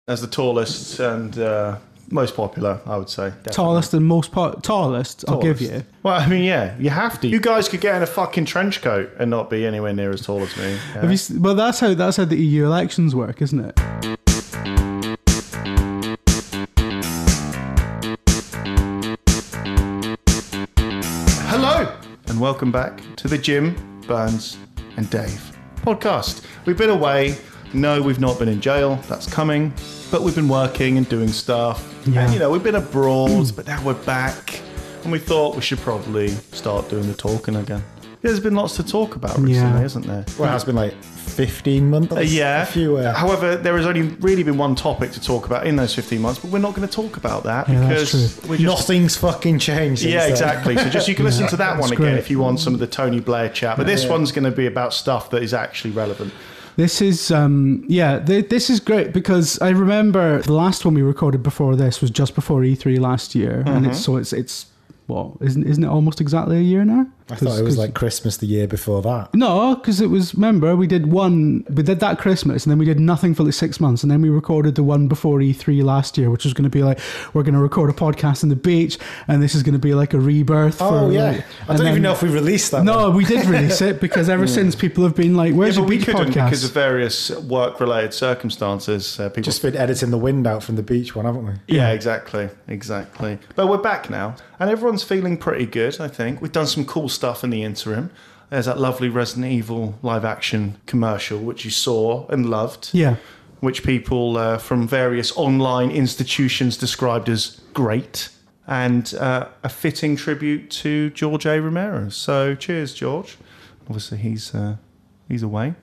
as the tallest and most popular, I would say. Definitely. Tallest and tallest, I'll give you. Well, I mean, yeah, you have to. You guys could get in a fucking trench coat and not be anywhere near as tall as me. Yeah? Well, that's how the EU elections work, isn't it? Hello, and welcome back to the Jim, Burns and Dave podcast. We've been away. No, we've not been in jail. That's coming. But we've been working and doing stuff. Yeah. And, we've been abroad, but now we're back. And we thought we should probably start doing the talking again. There's been lots to talk about recently, hasn't there? Well, it has been like 15 months. Yeah. However, there has only really been one topic to talk about in those 15 months, but we're not going to talk about that because nothing's fucking changed. Yeah, exactly. So you can listen to that one again if you want some of the Tony Blair chat. But this one's going to be about stuff that is actually relevant. This is, this is great because I remember the last one we recorded before this was just before E3 last year. And it's well, isn't it almost exactly a year now? I thought it was like Christmas the year before that. No, because it was, remember, we did that Christmas and then we did nothing for like 6 months and then we recorded the one before E3 last year, which was going to be like, we're going to record a podcast on the beach and this is going to be like a rebirth. I don't even know if we released that. No, we did release it because ever since people have been like, where's your beach podcast? Because of various work-related circumstances. People just been editing the wind out from the beach one, haven't we? Yeah, exactly. But we're back now and everyone's feeling pretty good, I think. We've done some cool stuff in the interim. There's that lovely Resident Evil live action commercial which you saw and loved, which people from various online institutions described as great, and a fitting tribute to George A. Romero. So cheers, George. Obviously he's away,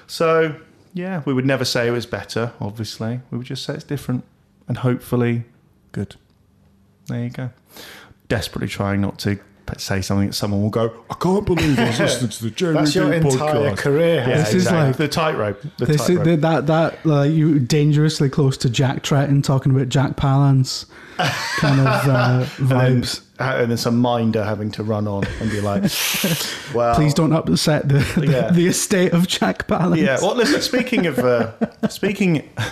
so yeah, we would never say it was better, obviously we would just say it's different and hopefully good. There you go. Desperately trying not to say something that someone will go, I can't believe I was listening to the Jeremy That's your entire career. Yeah, this exactly. is like the tightrope. That you dangerously close to Jack Tretton talking about Jack Palance kind of vibes. And then some minder having to run on and be like, well, please don't upset the estate of Jack Palance. Yeah. Well, listen. Speaking of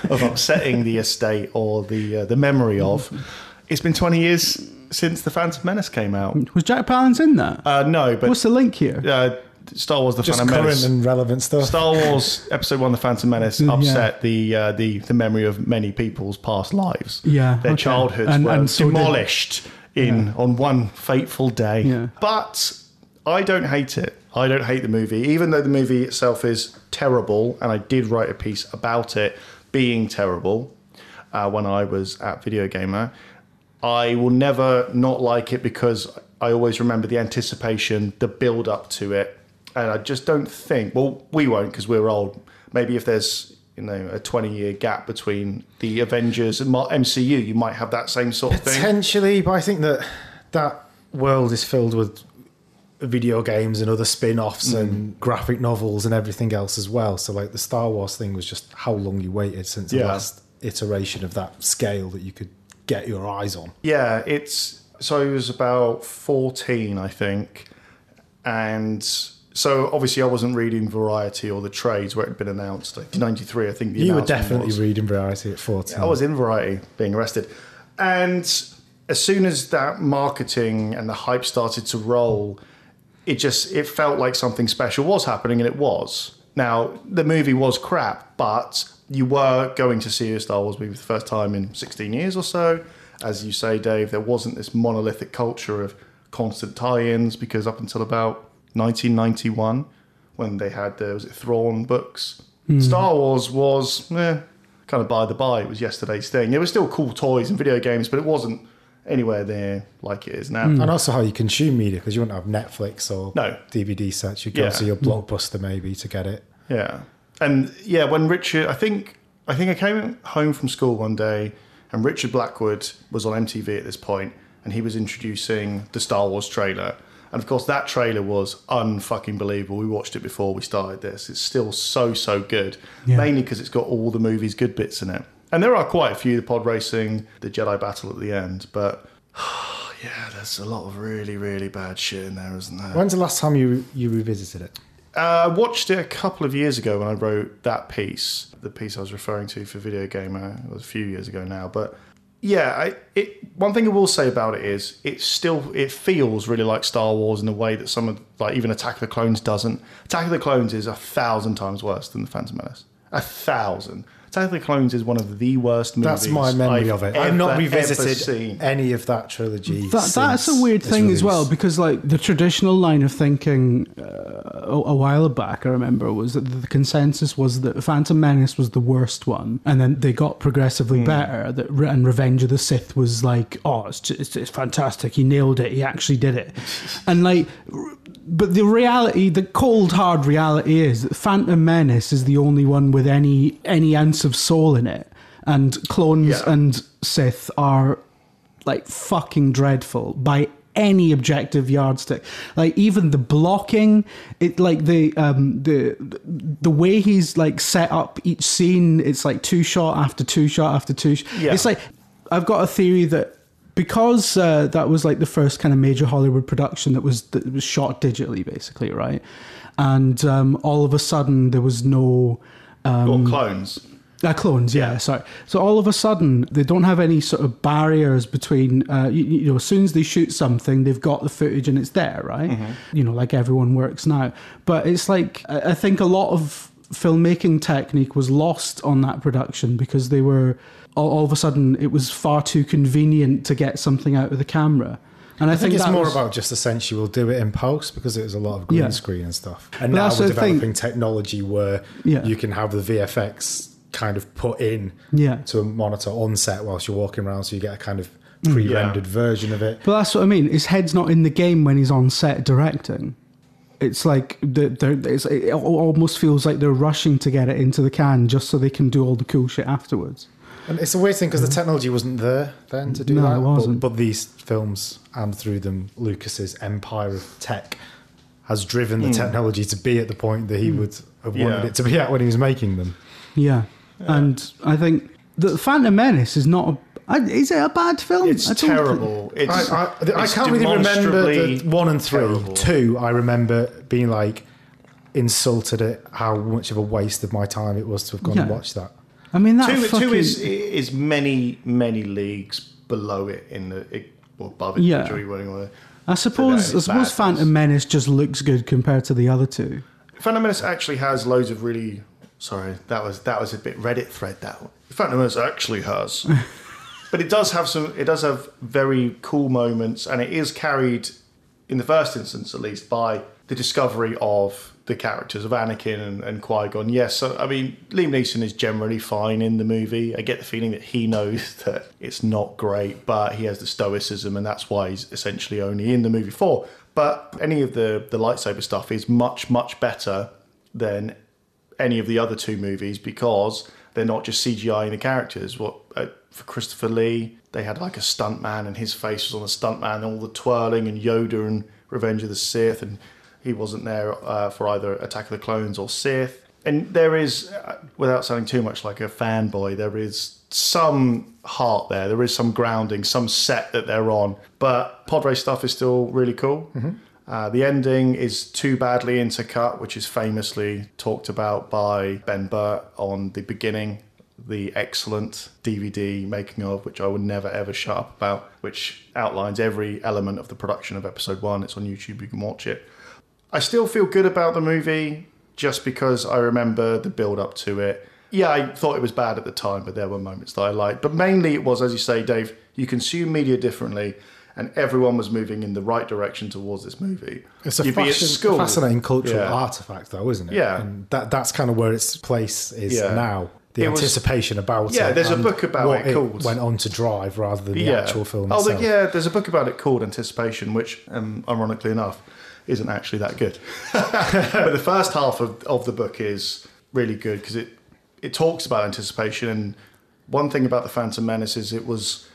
upsetting the estate or the memory of, it's been 20 years since the Phantom Menace came out. Was Jack Palance in that? No, but what's the link here? Star Wars: The Just Phantom Menace. Just current and relevant stuff. Star Wars Episode 1: The Phantom Menace upset the memory of many people's past lives. Yeah, their childhoods were demolished on one fateful day. Yeah. But I don't hate it. I don't hate the movie, even though the movie itself is terrible, and I did write a piece about it being terrible when I was at Video Gamer. I will never not like it because I always remember the anticipation, the build up to it. And I just don't think, well, we won't because we're old. Maybe if there's, a 20-year gap between the Avengers and MCU, you might have that same sort of thing. Potentially, but I think that world is filled with video games and other spin-offs and graphic novels and everything else as well. So like the Star Wars thing was just how long you waited since the last iteration of that scale that you could get your eyes on. Yeah, so it was about 14, I think. And so obviously I wasn't reading Variety or the trades where it had been announced. Like 93, I think the You were announcement definitely reading Variety at 14. I was in Variety being arrested. And as soon as that marketing and the hype started to roll, it felt like something special was happening, and it was. Now, the movie was crap, but you were going to see a Star Wars movie for the first time in 16 years or so. As you say, Dave, there wasn't this monolithic culture of constant tie-ins, because up until about 1991, when they had was it Thrawn books, Star Wars was kind of by the by. It was yesterday's thing. There were still cool toys and video games, but it wasn't anywhere near like it is now. And also how you consume media, because you wouldn't have Netflix or DVD sets. You'd go to your Blockbuster maybe to get it. Yeah. And when Richard, I think I came home from school one day and Richard Blackwood was on MTV at this point and he was introducing the Star Wars trailer. And of course that trailer was unfucking believable. We watched it before we started this. It's still so good, mainly because it's got all the movie's good bits in it. And there are quite a few, the pod racing, the Jedi battle at the end, but there's a lot of really, really bad shit in there, isn't there? When's the last time you revisited it? I watched it a couple of years ago when I wrote that piece, the piece I was referring to for Video Gamer. It was a few years ago now, but yeah, one thing I will say about it is it feels really like Star Wars in a way that some of, like, even Attack of the Clones doesn't. Attack of the Clones is 1,000 times worse than the Phantom Menace. 1,000. Attack of the Clones is one of the worst movies. That's my memory of it. I've not revisited seen any of that trilogy. That's a weird thing as well, because like the traditional line of thinking a while back, I remember, was that the consensus was that Phantom Menace was the worst one, and then they got progressively better. And Revenge of the Sith was like, oh, it's fantastic. He nailed it. He actually did it. And like, but the reality, the cold hard reality, is that Phantom Menace is the only one with any ounce of soul in it, and clones and Sith are like fucking dreadful by any objective yardstick. Like even the blocking, it like the way he's like set up each scene, it's like two shot after two shot after two. It's like, I've got a theory that because that was like the first kind of major Hollywood production that was shot digitally, basically, right? And all of a sudden there was no clones. Clones, yeah, sorry. So all of a sudden, they don't have any sort of barriers between, you know, as soon as they shoot something, they've got the footage and it's there, right? Mm-hmm. You know, like everyone works now. But it's like, I think a lot of filmmaking technique was lost on that production because they were, all of a sudden, it was far too convenient to get something out of the camera. And I think it's more about just essentially we'll do it in post, because it was a lot of green screen and stuff. And now we're developing technology where you can have the VFX kind of put in to a monitor on set whilst you're walking around, so you get a kind of pre-rendered version of it. But that's what I mean. His head's not in the game when he's on set directing. It's like it almost feels like they're rushing to get it into the can just so they can do all the cool shit afterwards. And it's a weird thing because the technology wasn't there then to do that. No, it wasn't. But these films, and through them, Lucas's empire of tech has driven the technology to be at the point that he would have wanted it to be at when he was making them. Yeah. And I think the Phantom Menace is not is it a bad film? It's terrible. I can't really remember the 1 and 3. Terrible. 2, I remember being like insulted at how much of a waste of my time it was to have gone and watched that. I mean, that two is many leagues below it or above it. Yeah. I suppose Phantom Menace just looks good compared to the other two. Phantom Menace actually has loads of really. Sorry, that was a bit Reddit thread. That one. Phantom Menace actually has, but it does have some. It does have very cool moments, and it is carried, in the first instance at least, by the discovery of the characters of Anakin and Qui-Gon. Yes, so, I mean, Liam Neeson is generally fine in the movie. I get the feeling that he knows that it's not great, but he has the stoicism, and that's why he's essentially only in the movie 4. But any of the lightsaber stuff is much, much better than any of the other two movies, because they're not just CGI-ing the characters. For Christopher Lee, they had like a stuntman, and his face was on a stuntman, and all the twirling, and Yoda and Revenge of the Sith, and he wasn't there for either Attack of the Clones or Sith. And there is, without sounding too much like a fanboy, there is some heart there. There is some grounding, some set that they're on. But pod race stuff is still really cool. Mm-hmm. The ending is too badly intercut, which is famously talked about by Ben Burt on The Beginning, the excellent DVD making of, which I would never ever shut up about, which outlines every element of the production of episode 1. It's on YouTube, you can watch it. I still feel good about the movie just because I remember the build up to it. Yeah, I thought it was bad at the time, but there were moments that I liked. But mainly it was, as you say, Dave, you consume media differently, and everyone was moving in the right direction towards this movie. It's a fascinating cultural artifact, though, isn't it? Yeah. And that's kind of where its place is now. The anticipation about it. Yeah, there's a book about it called... went on to drive rather than the actual film itself. There's a book about it called Anticipation, which, ironically enough, isn't actually that good. But the first half of the book is really good because it talks about anticipation. And one thing about the Phantom Menace is it was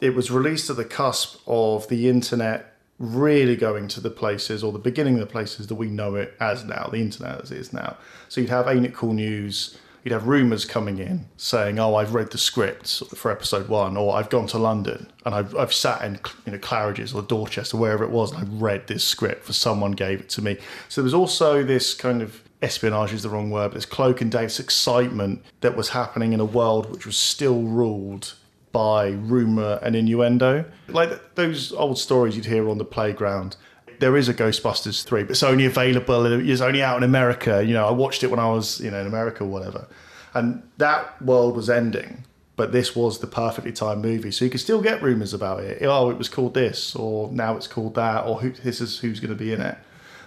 released at the cusp of the internet really going to the places, or the beginning of the places that we know it as now, the internet as it is now. So you'd have Ain't It Cool News, you'd have rumours coming in saying, "Oh, I've read the script for episode 1," or "I've gone to London and I've sat in Claridge's or Dorchester, wherever it was, and I've read this script for someone gave it to me." So there's also this kind of espionage is the wrong word, but this cloak and dagger excitement that was happening in a world which was still ruled by rumour and innuendo. Like those old stories you'd hear on the playground. There is a Ghostbusters 3, but it's only available, it's only out in America. I watched it when I was, in America or whatever. And that world was ending, but this was the perfectly timed movie. So you could still get rumours about it. Oh, it was called this, or now it's called that, or this is who's going to be in it.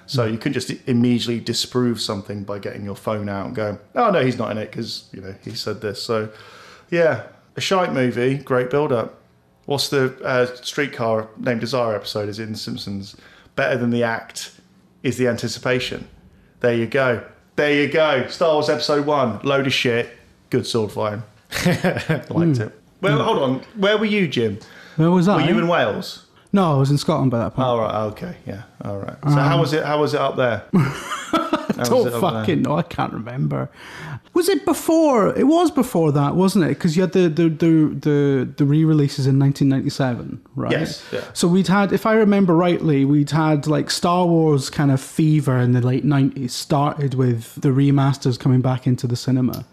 So you couldn't just immediately disprove something by getting your phone out and going, "Oh, no, he's not in it because, he said this." So, yeah, a shite movie, great build-up. What's the Streetcar Named Desire episode is in Simpsons? Better than the act is the anticipation. There you go. Star Wars Episode 1, load of shit, good sword fighting. Liked it. Well, hold on. Where were you, Jim? Where was I? Were you in Wales? No, I was in Scotland by that point. Oh, right. Okay. Yeah. All right. So how was it up there? Don't fucking know. I can't remember. Was it before? It was before that, wasn't it? Because you had the re-releases in 1997, right? Yes. Yeah. So we'd had, if I remember rightly, we'd had like Star Wars kind of fever in the late 90s. Started with the remasters coming back into the cinema.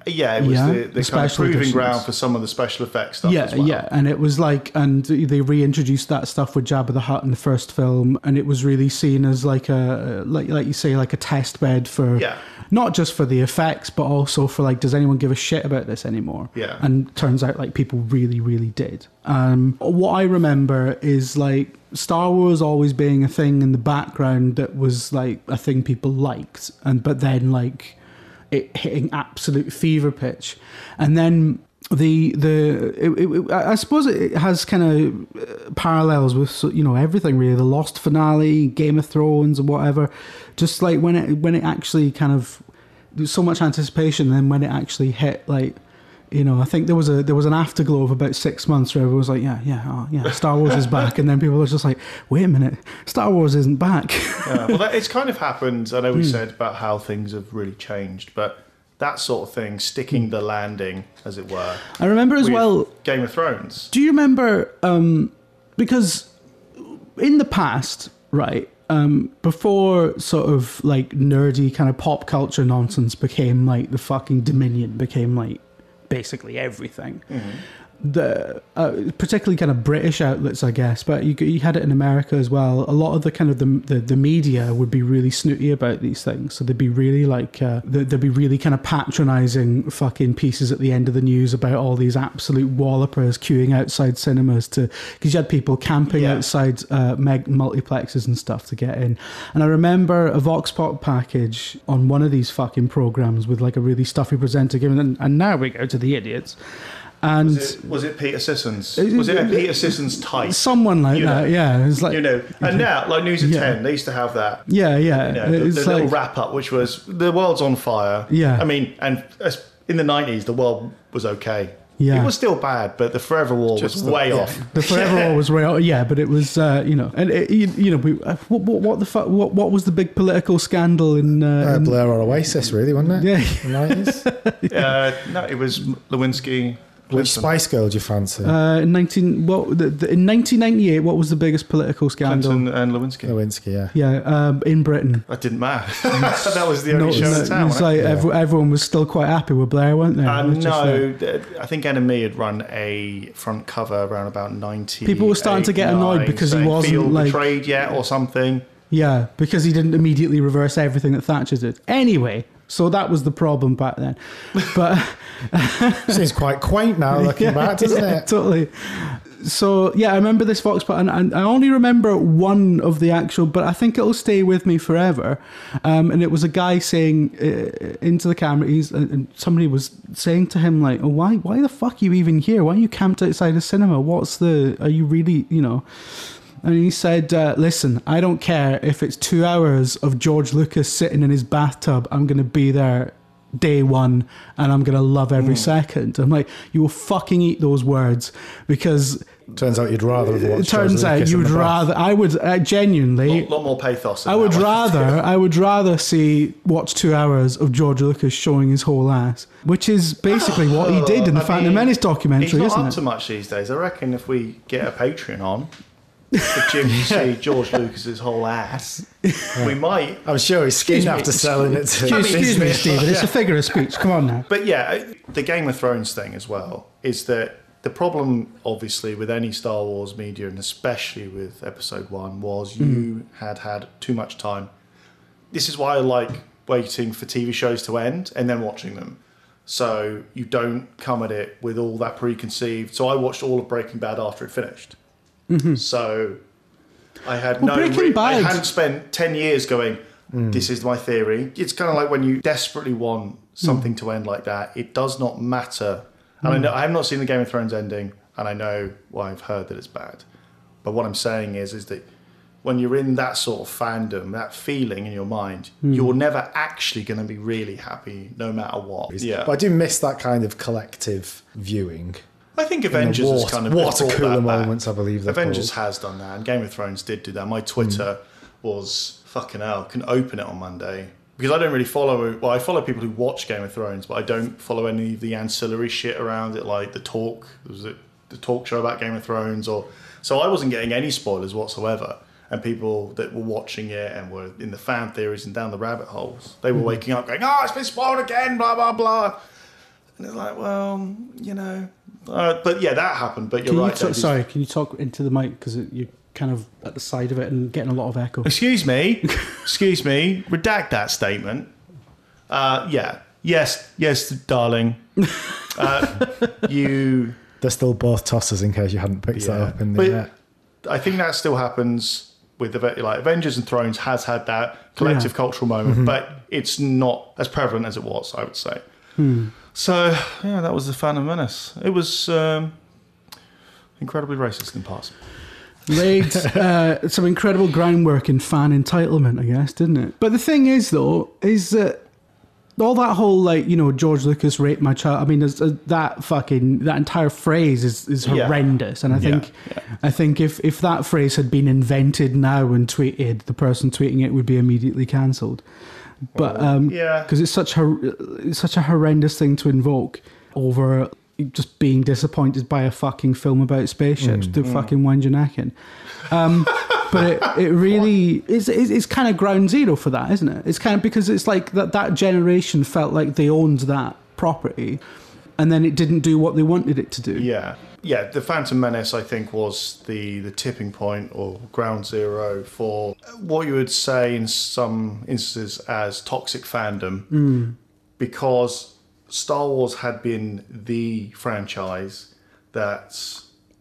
Yeah, it was the kind of proving ground for some of the special effects stuff as well. Yeah, and it was like, and they reintroduced that stuff with Jabba the Hutt in the first film, and it was really seen as like a, like you say, like a test bed for, not just for the effects, but also for like, does anyone give a shit about this anymore? Yeah. And turns out like people really, really did. What I remember is like Star Wars always being a thing in the background that was like a thing people liked, but then like it hitting absolute fever pitch. And then I suppose it has kind of parallels with everything really, the Lost finale, Game of Thrones and whatever. Just like when it actually kind of, there's so much anticipation, and then when it actually hit, like, I think there was an afterglow of about 6 months where everyone was like, yeah, Star Wars is back, and then people were just like, wait a minute, Star Wars isn't back. Well, it's kind of happened. I know we said about how things have really changed, but that sort of thing, sticking the landing, as it were. I remember as well Game of Thrones. Do you remember? Because in the past, right? Before sort of like nerdy kind of pop culture nonsense became like the fucking Dominion, became like basically everything. Mm-hmm. The particularly kind of British outlets, I guess, but you had it in America as well. A lot of the kind of the media would be really snooty about these things, so they'd be really like they'd be really kind of patronizing fucking pieces at the end of the news about all these absolute wallopers queuing outside cinemas because you had people camping outside multiplexes and stuff to get in. And I remember a Vox Pop package on one of these fucking programs with like a really stuffy presenter giving, and now we go to the idiots. And was it Peter Sissons? Was it a Peter Sissons type? Someone like that, yeah. It's like, and now, like News at 10, they used to have that. Yeah. The little wrap up, which was the world's on fire. Yeah. I mean, and in the 90s, the world was okay. Yeah. It was still bad, but the Forever War was way off. The Forever War was way off. Yeah, but it was, and what the fuck? What was the big political scandal in Blair or Oasis? Really, wasn't it? Yeah, in the 90s. No, it was Lewinsky. Which Spice Girl do you fancy? In 1998, what was the biggest political scandal? Clinton and Lewinsky. Lewinsky, yeah. In Britain. That didn't matter. That was the only show in town. It's like everyone was still quite happy with Blair, weren't they? No, I think NME had run a front cover around about 90. People were starting to get annoyed because he wasn't feel like betrayed yet or something. Yeah, because he didn't immediately reverse everything that Thatcher did. Anyway. So that was the problem back then. But seems quite quaint now looking back, doesn't it? Totally. So, yeah, I remember this Vox Pop, and I only remember one of the actual, but I think it'll stay with me forever. And it was a guy saying into the camera, and somebody was saying to him, like, oh, why the fuck are you even here? Why are you camped outside a cinema? Are you really, And he said, listen, I don't care if it's 2 hours of George Lucas sitting in his bathtub. I'm going to be there day one and I'm going to love every second. I'm like, you will fucking eat those words, because Turns out you'd rather have watched It turns George out Lucas you in would the bath. rather. I would genuinely. A lot more pathos. I would rather watch 2 hours of George Lucas showing his whole ass, which is basically what he did in the Phantom Menace documentary, he's not isn't up it? to much these days. I reckon if we get a Patreon on, for Jim to see George Lucas's whole ass, we might. I'm sure he's skin Excuse me. after selling it to Excuse me, Stephen. It's a figure of speech. Come on now. But yeah, the Game of Thrones thing as well is that the problem, obviously, with any Star Wars media, and especially with Episode 1, was you had too much time. This is why I like waiting for TV shows to end and then watching them. So you don't come at it with all that preconceived. So I watched all of Breaking Bad after it finished. So I had Well, Breaking Bad- I hadn't spent 10 years going, this is my theory. It's kind of like when you desperately want something to end like that, it does not matter. And I know I have not seen the Game of Thrones ending, and I know I've heard that it's bad. But what I'm saying is that when you're in that sort of fandom, that feeling in your mind, you're never actually going to be really happy no matter what. Yeah. But I do miss that kind of collective viewing. I think Avengers has kind of water brought cooler that back. moments, I believe they're Avengers called. has done that, and Game of Thrones did do that. My Twitter was fucking hell. Couldn't open it on Monday because I don't really follow. Well, I follow people who watch Game of Thrones, but I don't follow any of the ancillary shit around it, like the talk. Was it the talk show about Game of Thrones? Or so I wasn't getting any spoilers whatsoever. And people that were watching it and were in the fan theories and down the rabbit holes, they were waking up going, "Oh, it's been spoiled again!" Blah blah blah. And it's like, well, you know. But yeah, that happened. But you're right. Sorry, can you talk into the mic because you're kind of at the side of it and getting a lot of echo. Excuse me. Redact that statement. Yeah. Yes, darling. You. They're still both tossers in case you hadn't picked that up in the net. I think that still happens with like Avengers and Thrones has had that collective cultural moment, but it's not as prevalent as it was, I would say. So, yeah, that was the Phantom Menace. It was incredibly racist in parts. Laid some incredible groundwork in fan entitlement, I guess, didn't it? But the thing is, though, is that all that whole, like, you know, George Lucas raped my child. I mean, that entire phrase is horrendous. And I think if that phrase had been invented now and tweeted, the person tweeting it would be immediately cancelled. But because it's such a horrendous thing to invoke over just being disappointed by a fucking film about spaceships to fucking wind your neck in. But it really is kind of ground zero for that, isn't it? It's kind of because it's like that generation felt like they owned that property and then it didn't do what they wanted it to do. Yeah. Yeah, the Phantom Menace, I think, was the tipping point or ground zero for what you would say in some instances as toxic fandom, because Star Wars had been the franchise that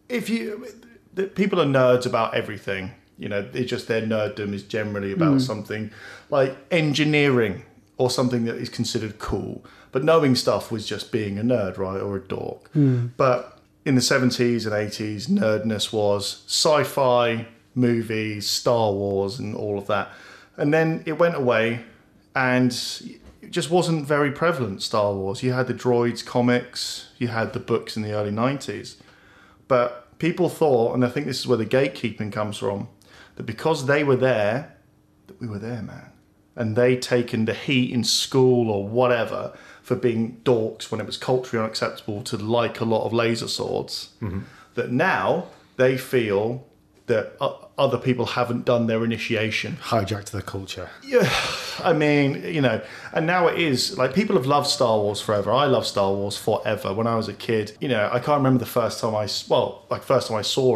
people are nerds about everything. You know, it's just their nerddom is generally about something like engineering or something that is considered cool. But knowing stuff was just being a nerd, right, or a dork. But in the 70s and 80s, nerdness was sci-fi, movies, Star Wars, and all of that. And then it went away, and it just wasn't very prevalent, Star Wars. You had the Droids comics, you had the books in the early 90s. But people thought, and I think this is where the gatekeeping comes from, that because they were there, that we were there, man. And they'd taken the heat in school or whatever for being dorks when it was culturally unacceptable to like a lot of laser swords, that now they feel that other people haven't done their initiation. Hijacked the culture. Yeah, I mean, you know, and now it is, like, people have loved Star Wars forever. I loved Star Wars forever. When I was a kid, you know, I can't remember the first time I saw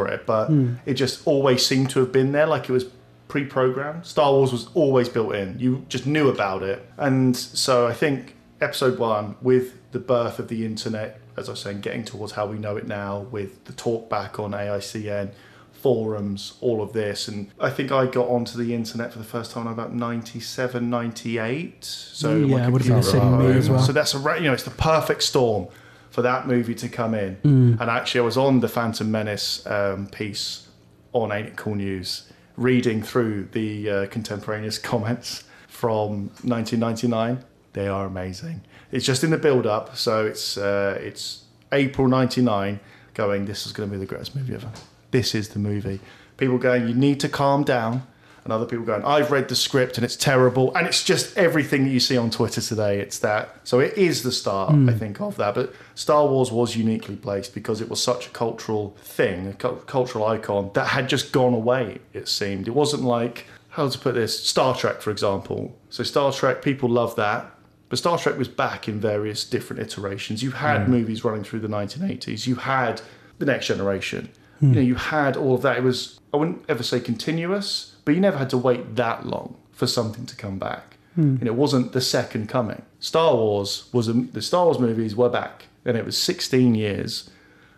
it, but it just always seemed to have been there, like it was pre-programmed. Star Wars was always built in. You just knew about it. And so I think Episode 1, with the birth of the internet, as I was saying, getting towards how we know it now, with the talk back on AICN, forums, all of this. And I think I got onto the internet for the first time in about 97, 98. So yeah, it would have been the same me as well. So that's it's the perfect storm for that movie to come in. And actually I was on the Phantom Menace piece on Ain't It Cool News, reading through the contemporaneous comments from 1999. They are amazing. It's just in the build-up, so it's April 99 going, this is going to be the greatest movie ever. this is the movie. People going, you need to calm down. And other people going, I've read the script and it's terrible. And it's just everything that you see on Twitter today. It's that. So it is the start, I think, of that. But Star Wars was uniquely placed because it was such a cultural thing, a cultural icon that had just gone away, it seemed. It wasn't like, how to put this, Star Trek, for example. So Star Trek, people love that. But Star Trek was back in various different iterations. You had movies running through the 1980s. You had The Next Generation. You know, you had all of that. It was, I wouldn't ever say continuous, but you never had to wait that long for something to come back. You know, it wasn't the second coming. Star Wars was, the Star Wars movies were back, and it was 16 years.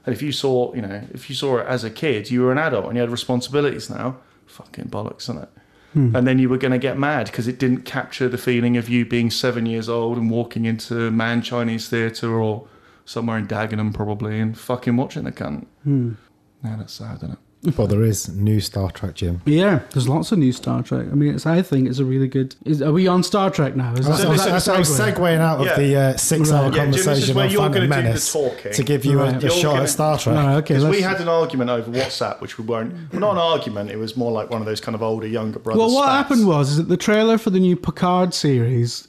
And if you saw it as a kid, you were an adult and you had responsibilities now. Fucking bollocks, isn't it? And then you were going to get mad because it didn't capture the feeling of you being 7 years old and walking into Man Chinese Theatre or somewhere in Dagenham probably and fucking watching the cunt. Yeah, that's sad, isn't it? Well, there is new Star Trek, Jim. Yeah, there's lots of new Star Trek. I mean, I think it's a really good... Are we on Star Trek now? I was segueing out of the 6-hour conversation on Phantom Menace to give you a shot at Star Trek. Because we had an argument over WhatsApp, which we weren't... Well, not an argument, it was more like one of those kind of older, younger brothers. Well, what happened was is that the trailer for the new Picard series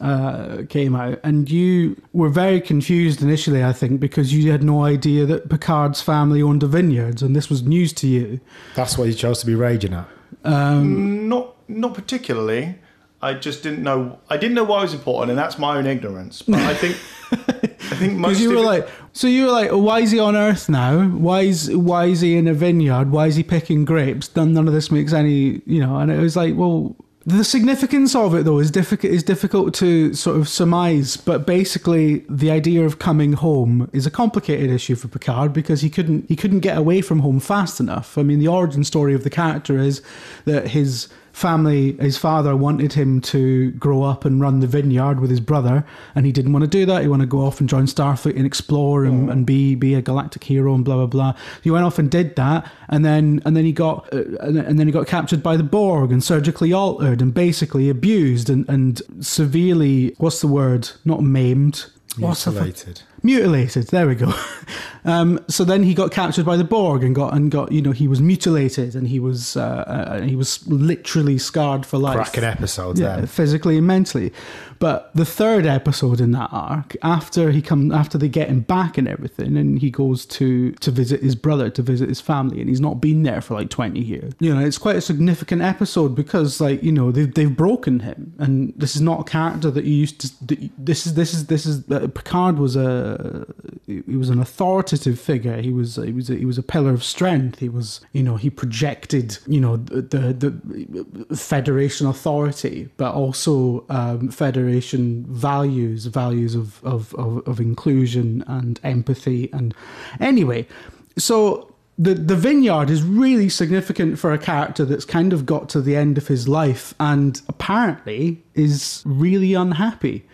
came out, and you were very confused initially, I think, because you had no idea that Picard's family owned a vineyard, and this was news to you. That's what you chose to be raging at. Not particularly. I just didn't know. I didn't know why it was important, and that's my own ignorance. But I think most. You were like, oh, why is he on Earth now? Why is he in a vineyard? Why is he picking grapes? None of this makes any, And it was like, well. The significance of it, though, is difficult to sort of surmise. But basically, the idea of coming home is a complicated issue for Picard because he couldn't get away from home fast enough. I mean, the origin story of the character is that his father wanted him to grow up and run the vineyard with his brother, and he didn't want to do that. He wanted to go off and join Starfleet and explore and be a galactic hero and blah blah blah. He went off and did that, and then he got captured by the Borg and surgically altered and basically abused and severely, what's the word? Not maimed. Mutilated. There we go. So then he got captured by the Borg and got he was mutilated and he was literally scarred for life. Cracking episodes, then. Physically and mentally. But the third episode in that arc, after they get him back and everything, and he goes to visit his brother, to visit his family, and he's not been there for like 20 years. It's quite a significant episode because they've broken him, and this is not a character that you used to. This is Picard was an authoritative figure. He was a pillar of strength. He was he projected the Federation authority, but also Federation values of inclusion and empathy. And anyway, so the vineyard is really significant for a character that's kind of got to the end of his life and apparently is really unhappy.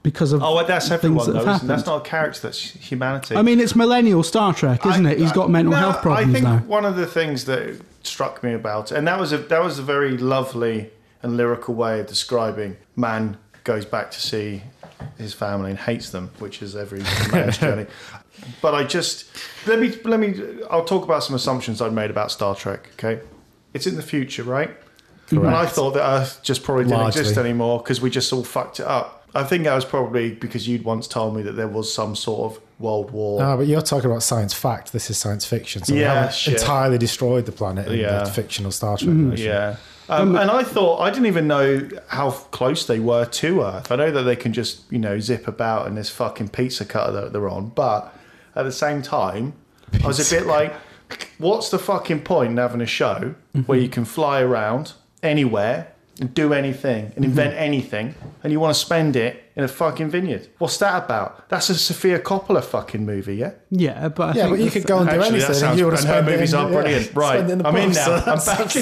Because of that's everyone, things that have happened. That's not a character, that's humanity. I mean, it's millennial Star Trek, isn't it? He's got mental health problems now. I think one of the things that struck me about it, and that was a very lovely and lyrical way of describing man goes back to see his family and hates them, which is every man's journey. But I'll talk about some assumptions I'd made about Star Trek, okay? It's in the future, right? Correct. And I thought that Earth just probably didn't exist anymore because we just all fucked it up. I think that was probably because you'd once told me that there was some sort of world war. No, but you're talking about science fact. This is science fiction. So we haven't entirely destroyed the planet in the fictional Star Trek version. Yeah. And I thought, I didn't even know how close they were to Earth. I know that they can just, zip about in this fucking pizza cutter that they're on. But at the same time, I was a bit like, what's the fucking point in having a show where you can fly around anywhere and do anything and invent anything, and you want to spend it in a fucking vineyard? What's that about? That's a Sofia Coppola fucking movie, yeah? Yeah, but but you could go and do anything. And her movies are brilliant. Right, I'm in now. I'm back.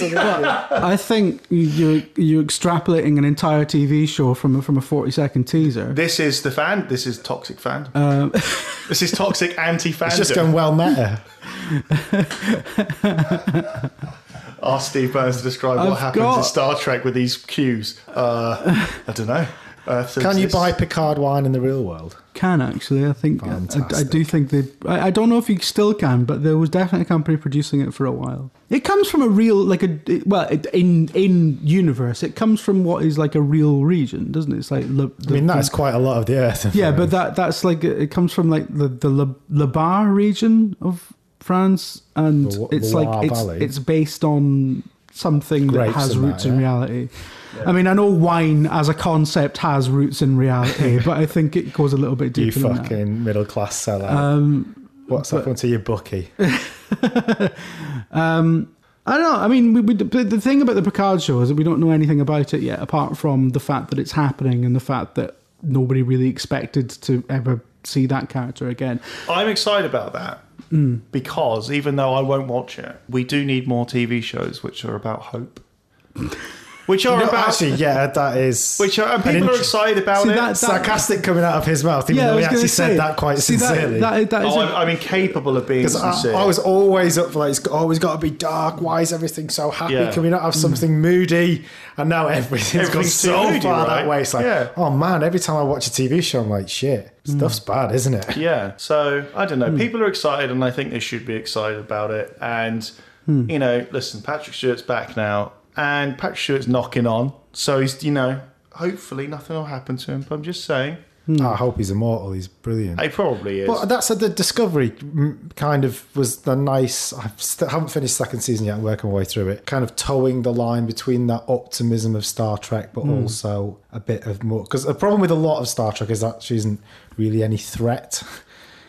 I think you're extrapolating an entire TV show from a 40-second teaser. This is toxic fandom. This is toxic anti-fandom. It's just gone well meta. Ask Steve Burns to describe what happens in Star Trek with these cues. I don't know. Earth Can you exists. buy Picard wine in the real world? Can actually, I think. I Fantastic. do think they. I don't know if you still can, but there was definitely a company producing it for a while. It comes from a real, in universe, it comes from what is like a real region, doesn't it? It's like That's quite a lot of the Earth. yeah, but that's like it comes from like the Le Bar region of France, and The it's Loire like Valley. it's based on something that Grapes has and roots that, in yeah. reality. I mean, I know wine as a concept has roots in reality, but I think it goes a little bit You deeper than that. fucking middle class sellout. What's happened to your bookie? I don't know. I mean, the thing about the Picard show is that we don't know anything about it yet, apart from the fact that it's happening and the fact that nobody really expected to ever see that character again. I'm excited about that because even though I won't watch it, we do need more TV shows which are about hope. Which are about Actually, yeah, that is. which are and people are excited about See, it. that- sarcastic coming out of his mouth, even I though was he gonna actually say, said that quite see, sincerely. That is I'm incapable of being sincere. I was always up for like, it's always got to be dark. Why is everything so happy? Yeah. Can we not have something moody? And now everything's gone Everything's so too moody, far right? that way. It's like, Yeah. oh man, every time I watch a TV show, I'm like, shit, stuff's bad, isn't it? Yeah, so I don't know. People are excited, and I think they should be excited about it. And listen, Patrick Stewart's back now, and Patrick Stewart's knocking on. So he's, hopefully nothing will happen to him. But I'm just saying, I hope he's immortal. He's brilliant. he probably is. But that's the Discovery kind of was the nice. I haven't finished second season yet. I'm working my way through it. Kind of towing the line between that optimism of Star Trek, but also a bit of more. Because the problem with a lot of Star Trek is that she isn't really any threat.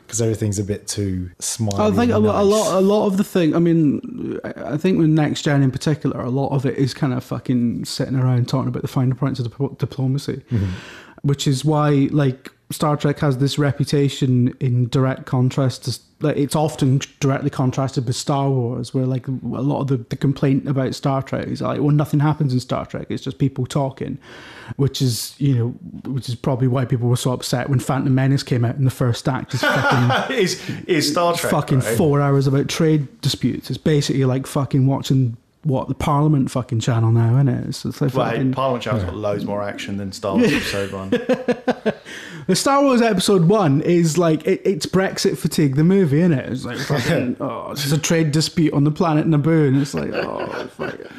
Because everything's a bit too smiley. I think and nice. a lot of the thing. I mean, I think with Next Gen in particular, a lot of it is kind of fucking sitting around talking about the finer points of diplomacy, which is why like Star Trek has this reputation in direct contrast to. Like, it's often directly contrasted with Star Wars, where like a lot of the complaint about Star Trek is like, well, nothing happens in Star Trek; it's just people talking, which is probably why people were so upset when Phantom Menace came out in the first act. Is fucking is Star Trek fucking right? 4 hours about trade disputes. It's basically like fucking watching the Parliament fucking channel now, isn't it? So it's like Right, fucking, Parliament Channel's got loads more action than Star Wars Episode 1. the Star Wars Episode 1 is like it's Brexit fatigue, the movie, isn't it? It's like fucking there's a trade dispute on the planet Naboo, and it's like fuck it.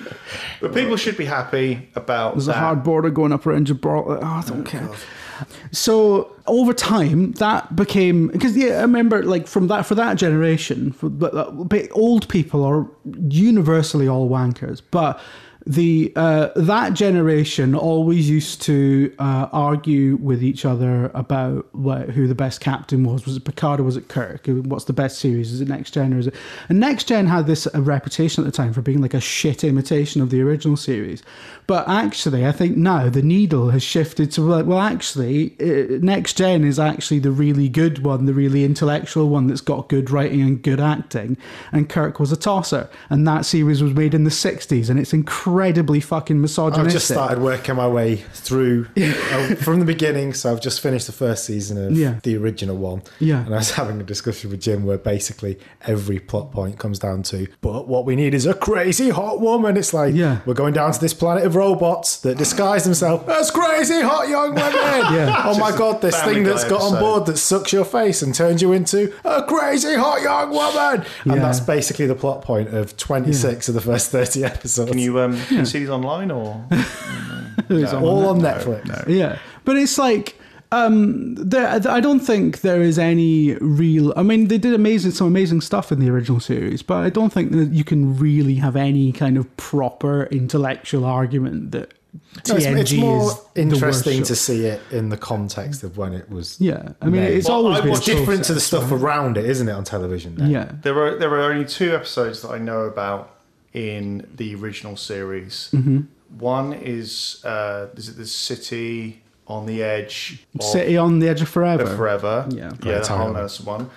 But people should be happy about There's that. a hard border going up around Gibraltar. I don't care. So over time, that became because I remember like for that generation, but old people are universally all wankers, but that generation always used to argue with each other about who the best captain was. Was it Picard or was it Kirk? What's the best series? Is it Next Gen or is it? And Next Gen had this reputation at the time for being like a shit imitation of the original series. But actually, I think now the needle has shifted to like, well, actually, Next Gen is actually the really good one, the really intellectual one that's got good writing and good acting. And Kirk was a tosser. And that series was made in the 60s, and it's incredibly fucking misogynistic. I've just started working my way through from the beginning. So I've just finished the first season of the original one. Yeah. And I was having a discussion with Jim where basically every plot point comes down to, but what we need is a crazy hot woman. It's like, we're going down to this planet of robots that disguise themselves as crazy hot young women. Oh my God, this Family thing that's Guy got on episode. board that sucks your face and turns you into a crazy hot young woman. And that's basically the plot point of 26 of the first 30 episodes. Can you see these online or? all on Netflix. No. Yeah, but it's like I don't think there is any real. I mean, they did some amazing stuff in the original series, but I don't think that you can really have any kind of proper intellectual argument that TNG it's more is the worst interesting show. to see it in the context of when it was. Yeah, I mean, made. it's Well, always I been watched different to the process, stuff right? around it, isn't it, on television now? Yeah, There are only 2 episodes that I know about in the original series. One is it the City on the Edge of City on the Edge of Forever. Forever? Yeah. Yeah, the title. Harmless one.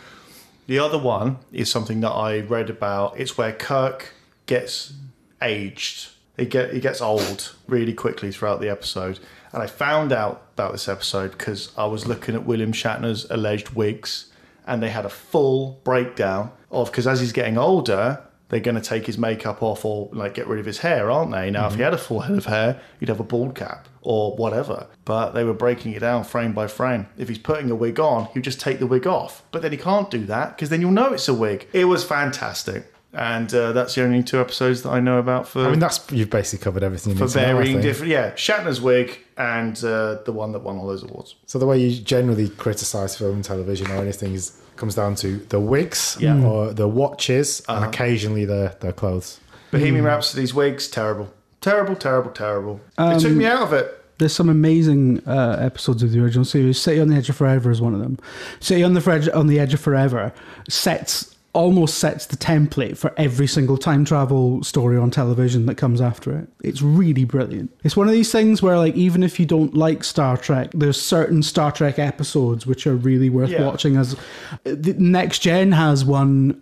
The other one is something that I read about. It's where Kirk gets aged. He gets old really quickly throughout the episode. And I found out about this episode because I was looking at William Shatner's alleged wigs, and they had a full breakdown of, because as he's getting older, they're going to take his makeup off or like get rid of his hair, aren't they? Now, if he had a full head of hair, he'd have a bald cap or whatever. But they were breaking it down frame by frame. If he's putting a wig on, he'll just take the wig off. But then he can't do that because then you'll know it's a wig. It was fantastic. And that's the only 2 episodes that I know about for... I mean, you've basically covered everything you for need to know, I varying think. different... Yeah, Shatner's wig and the one that won all those awards. So the way you generally criticise film and television or anything comes down to the wigs or the watches and occasionally their clothes. Bohemian Rhapsody's wigs, terrible. Terrible, terrible, terrible. It took me out of it. There's some amazing episodes of the original series. City on the Edge of Forever is one of them. City on the Edge of Forever almost sets the template for every single time travel story on television that comes after it. It's really brilliant. It's one of these things where, like, even if you don't like Star Trek, there's certain Star Trek episodes which are really worth watching. As the Next Gen has one,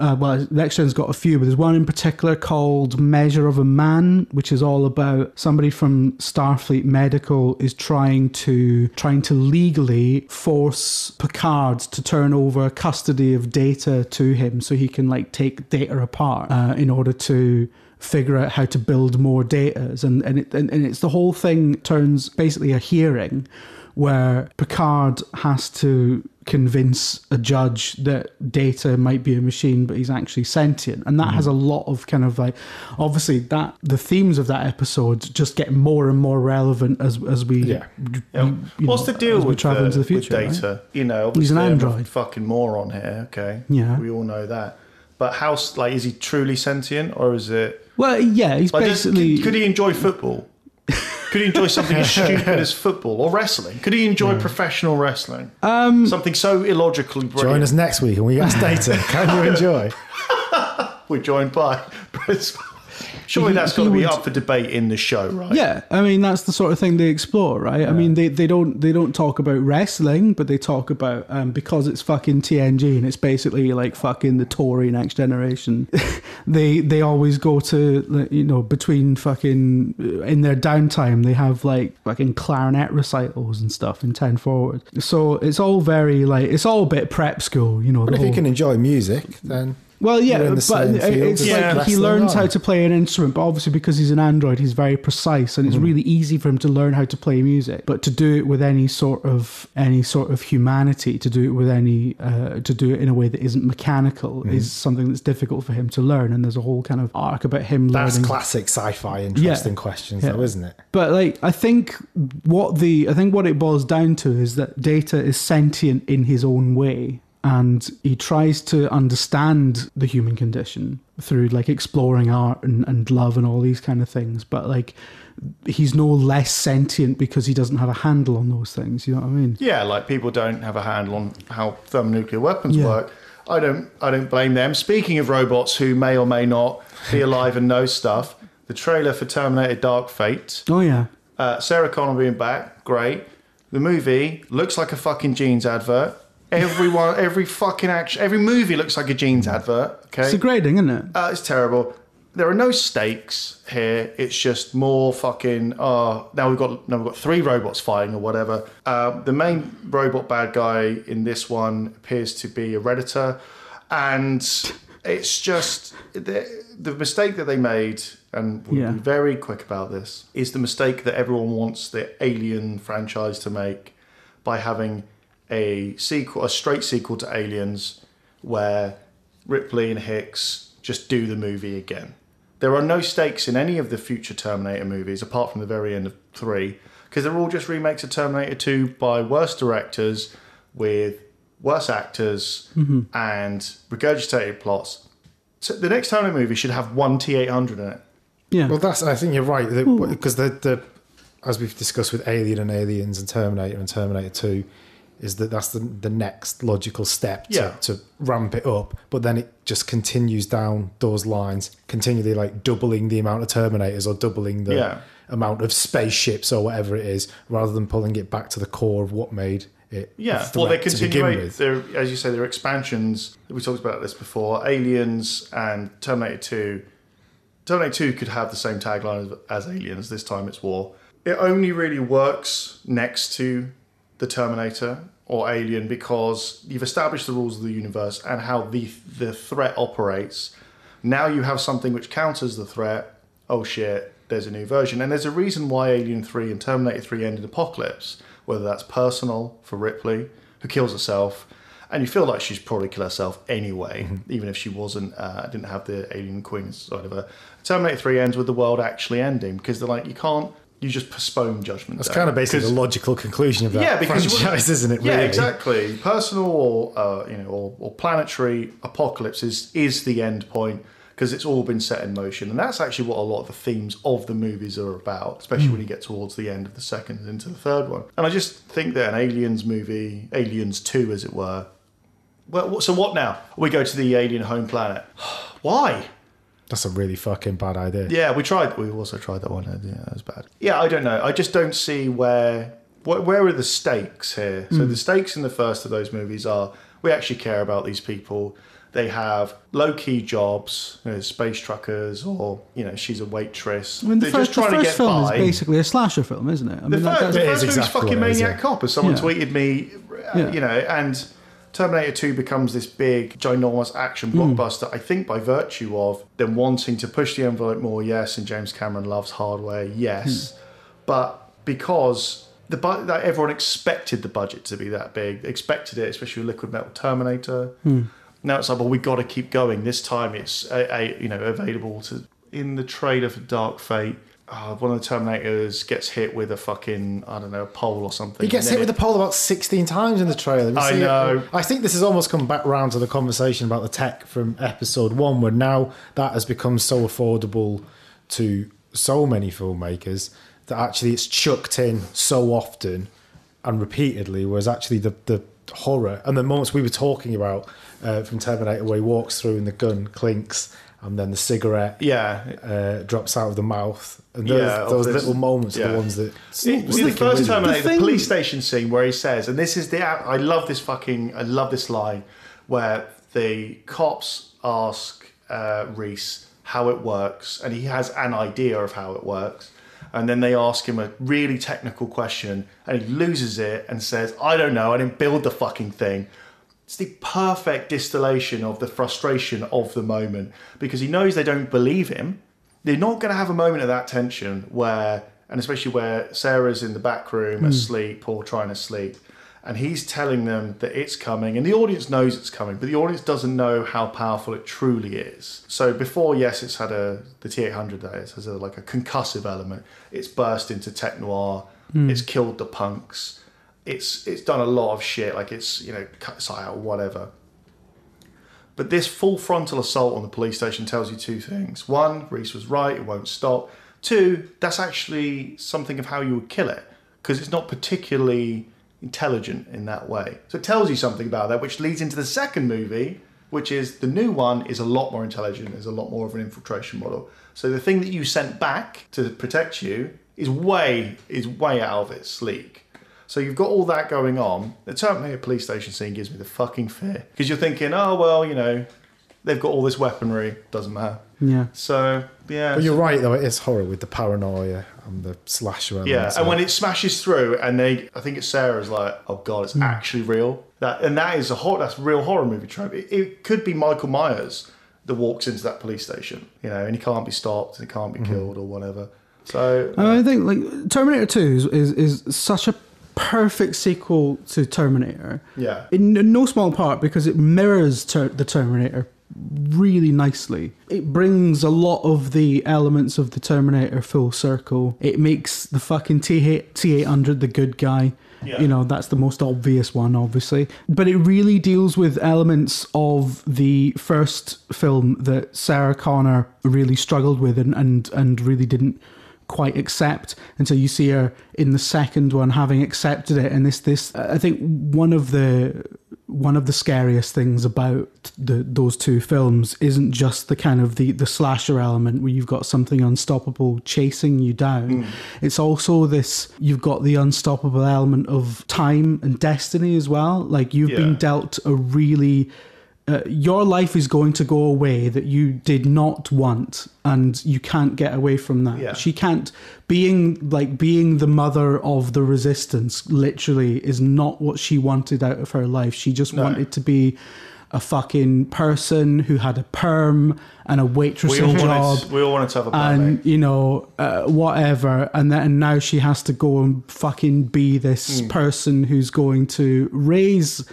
Next Gen's got a few, but there's one in particular called Measure of a Man, which is all about somebody from Starfleet Medical is trying to legally force Picard to turn over custody of data to him so he can like take data apart in order to figure out how to build more data. And it's the whole thing turns basically a hearing where Picard has to convince a judge that Data might be a machine, but he's actually sentient. And that has a lot of kind of like, obviously that the themes of that episode just get more and more relevant as we What's the deal with travel into the future, with Data? right? You know, He's an obviously I'm a android. fucking moron here. Okay, Yeah. we all know that. But how, like, is he truly sentient or is it? Well, yeah, he's Like, basically... could he enjoy football? Could he enjoy something as stupid as football or wrestling? Could he enjoy professional wrestling? Something so illogically brilliant. Join us next week and we ask Data, can you enjoy? We're joined by... Surely that's got to be up for debate in the show, right? Yeah, I mean that's the sort of thing they explore, right? Yeah. I mean they don't talk about wrestling, but they talk about because it's fucking TNG and it's basically like fucking the Tory Next Generation. they always go to, you know, between fucking in their downtime they have like fucking clarinet recitals and stuff in 10 Forward. So it's all very like it's all a bit prep school, you know. But if you can enjoy music, then. Well, yeah, in the but same field it's as like he wrestling learns on. how to play an instrument, but obviously because he's an android, he's very precise, and it's really easy for him to learn how to play music. But to do it with any sort of humanity, to do it in a way that isn't mechanical, is something that's difficult for him to learn. And there's a whole kind of arc about him That's learning. classic sci-fi interesting questions, though, isn't it? But like, I think what it boils down to is that Data is sentient in his own way. And he tries to understand the human condition through like exploring art and love and all these kind of things. But like, he's no less sentient because he doesn't have a handle on those things. You know what I mean? Yeah, like people don't have a handle on how thermonuclear weapons work. I don't blame them. Speaking of robots who may or may not be alive and know stuff, the trailer for Terminator Dark Fate. Oh yeah. Sarah Connor being back, great. The movie looks like a fucking jeans advert. Every fucking action, every movie looks like a jeans advert. Okay, It's degrading, isn't it? it's terrible. There are no stakes here. It's just more fucking. Now we've got 3 robots fighting or whatever. The main robot bad guy in this one appears to be a Redditor, and it's just the mistake that they made. And we'll be very quick about this. Is the mistake that everyone wants the Alien franchise to make by having a straight sequel to Aliens, where Ripley and Hicks just do the movie again. There are no stakes in any of the future Terminator movies, apart from the very end of 3, because they're all just remakes of Terminator 2 by worse directors with worse actors and regurgitated plots. So the next Terminator movie should have one T-800 in it. Yeah. Well, I think you're right, because the as we've discussed with Alien and Aliens and Terminator 2, is that's the next logical step to ramp it up, but then it just continues down those lines, continually like doubling the amount of Terminators or doubling the amount of spaceships or whatever it is, rather than pulling it back to the core of what made it. Well, they continue. As you say, there are expansions. We talked about this before. Aliens and Terminator 2. Terminator 2 could have the same tagline as Aliens. This time it's war. It only really works next to the Terminator or Alien because you've established the rules of the universe and how the threat operates. Now you have something which counters the threat. Oh shit, there's a new version. And there's a reason why Alien 3 and Terminator 3 end in apocalypse, whether that's personal for Ripley, who kills herself, and you feel like she'd probably kill herself anyway, even if she didn't have the alien queen inside of her. Terminator 3 ends with the world actually ending, because they're like, you just postpone judgment. That's kind of basically the logical conclusion of that franchise, isn't it? Really? Yeah, exactly. Personal or planetary apocalypse is the end point, because it's all been set in motion. And that's actually what a lot of the themes of the movies are about, especially when you get towards the end of the second and into the third one. And I just think that an Aliens movie, Aliens 2 as it were, well, so what now? We go to the alien home planet. Why? That's a really fucking bad idea. Yeah, we also tried that one. Yeah, that was bad. Yeah, I don't know. I just don't see where are the stakes here. So the stakes in the first of those movies are, we actually care about these people. They have low-key jobs, space truckers, or, she's a waitress. I mean, They're just trying to get film by. is basically a slasher film, isn't it? I mean, The first exactly movie's fucking what it is, Maniac Cop, as someone tweeted me, Yeah. and Terminator 2 becomes this big, ginormous action blockbuster, I think by virtue of them wanting to push the envelope more, yes, and James Cameron loves hardware, yes, but because that everyone expected the budget to be that big, expected it, especially with Liquid Metal Terminator. Now it's like, well, we've got to keep going. This time it's available to, in the trailer for Dark Fate, one of the Terminators gets hit with a fucking, I don't know, a pole or something. He gets hit with a pole about 16 times in the trailer. I know. I think this has almost come back round to the conversation about the tech from episode 1, where now that has become so affordable to so many filmmakers that actually it's chucked in so often and repeatedly, whereas actually the horror and the moments we were talking about from Terminator, where he walks through and the gun clinks and then the cigarette drops out of the mouth. And those little moments are the ones that... the first Terminator, the police station scene where he says, and this is I love this line, where the cops ask Reese how it works, and he has an idea of how it works. And then they ask him a really technical question, and he loses it and says, I don't know, I didn't build the fucking thing. It's the perfect distillation of the frustration of the moment, because he knows they don't believe him. They're not going to have a moment of that tension where, and especially where Sarah's in the back room asleep or trying to sleep, and he's telling them that it's coming, and the audience knows it's coming, but the audience doesn't know how powerful it truly is. So before, yes, it's had the T-800 that is, has a concussive element. It's burst into tech noir. It's killed the punks. It's done a lot of shit, like it's cut its eye out or whatever. But this full frontal assault on the police station tells you two things. One, Reese was right, it won't stop. Two, that's actually something of how you would kill it, because it's not particularly intelligent in that way. So it tells you something about that, which leads into the second movie, which is the new one is a lot more intelligent, is a lot more of an infiltration model. So the thing that you sent back to protect you is way out of its league. So you've got all that going on. The Terminator police station scene gives me the fucking fear, because you're thinking, oh well, they've got all this weaponry, doesn't matter. Yeah. So yeah. But you're right though, it is horror with the paranoia and the slasher element. Yeah, and when it smashes through, and I think it's Sarah's like, oh god, it's actually real. That's real horror movie trope. It could be Michael Myers that walks into that police station, and he can't be stopped, and he can't be killed or whatever. So I think like Terminator 2 is such a perfect sequel to Terminator. Yeah. In no small part because it mirrors the Terminator really nicely. It brings a lot of the elements of the Terminator full circle. It makes the fucking T-800 the good guy. Yeah. That's the most obvious one, obviously. But it really deals with elements of the first film that Sarah Connor really struggled with and really didn't quite accept until you see her in the second one having accepted it. And this I think one of the scariest things about those two films isn't just the kind of the slasher element where you've got something unstoppable chasing you down. It's also you've got the unstoppable element of time and destiny as well. Like you've been dealt a really your life is going to go away that you did not want, and you can't get away from that. Yeah. She can't. Being the mother of the resistance literally is not what she wanted out of her life. She just wanted to be a fucking person who had a perm and a waitressing job. We all wanted to have a perm. And, you know, whatever. And now she has to go and fucking be this person who's going to raise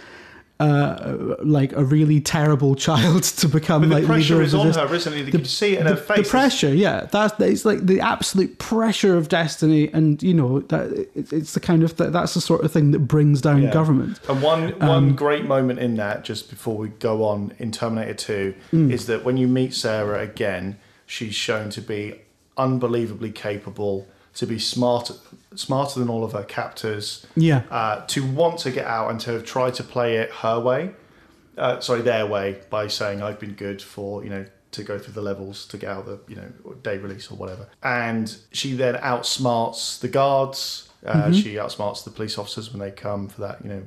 like a really terrible child to become but like the pressure leader is of on this. her, isn't it? You can see it in her face. The pressure, yeah, it's like the absolute pressure of destiny, and you know that it's the kind of that's the sort of thing that brings down government. And one great moment in that, just before we go on in Terminator 2, is that when you meet Sarah again, she's shown to be unbelievably capable, to be smarter than all of her captors. Yeah. To want to get out and to have tried to play it her way. Their way, by saying I've been good for, you know, to go through the levels to get out the, you know, day release or whatever. And she then outsmarts the guards. She outsmarts the police officers when they come for that, you know,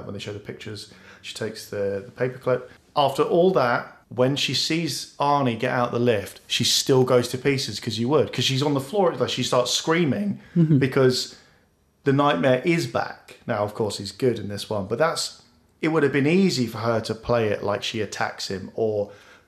when they show the pictures. She takes the paperclip. After all that, when she sees Arnie get out the lift, she still goes to pieces, because she's on the floor. It's like she starts screaming because the nightmare is back. Now, of course, he's good in this one, but it would have been easy for her to play it like she attacks him,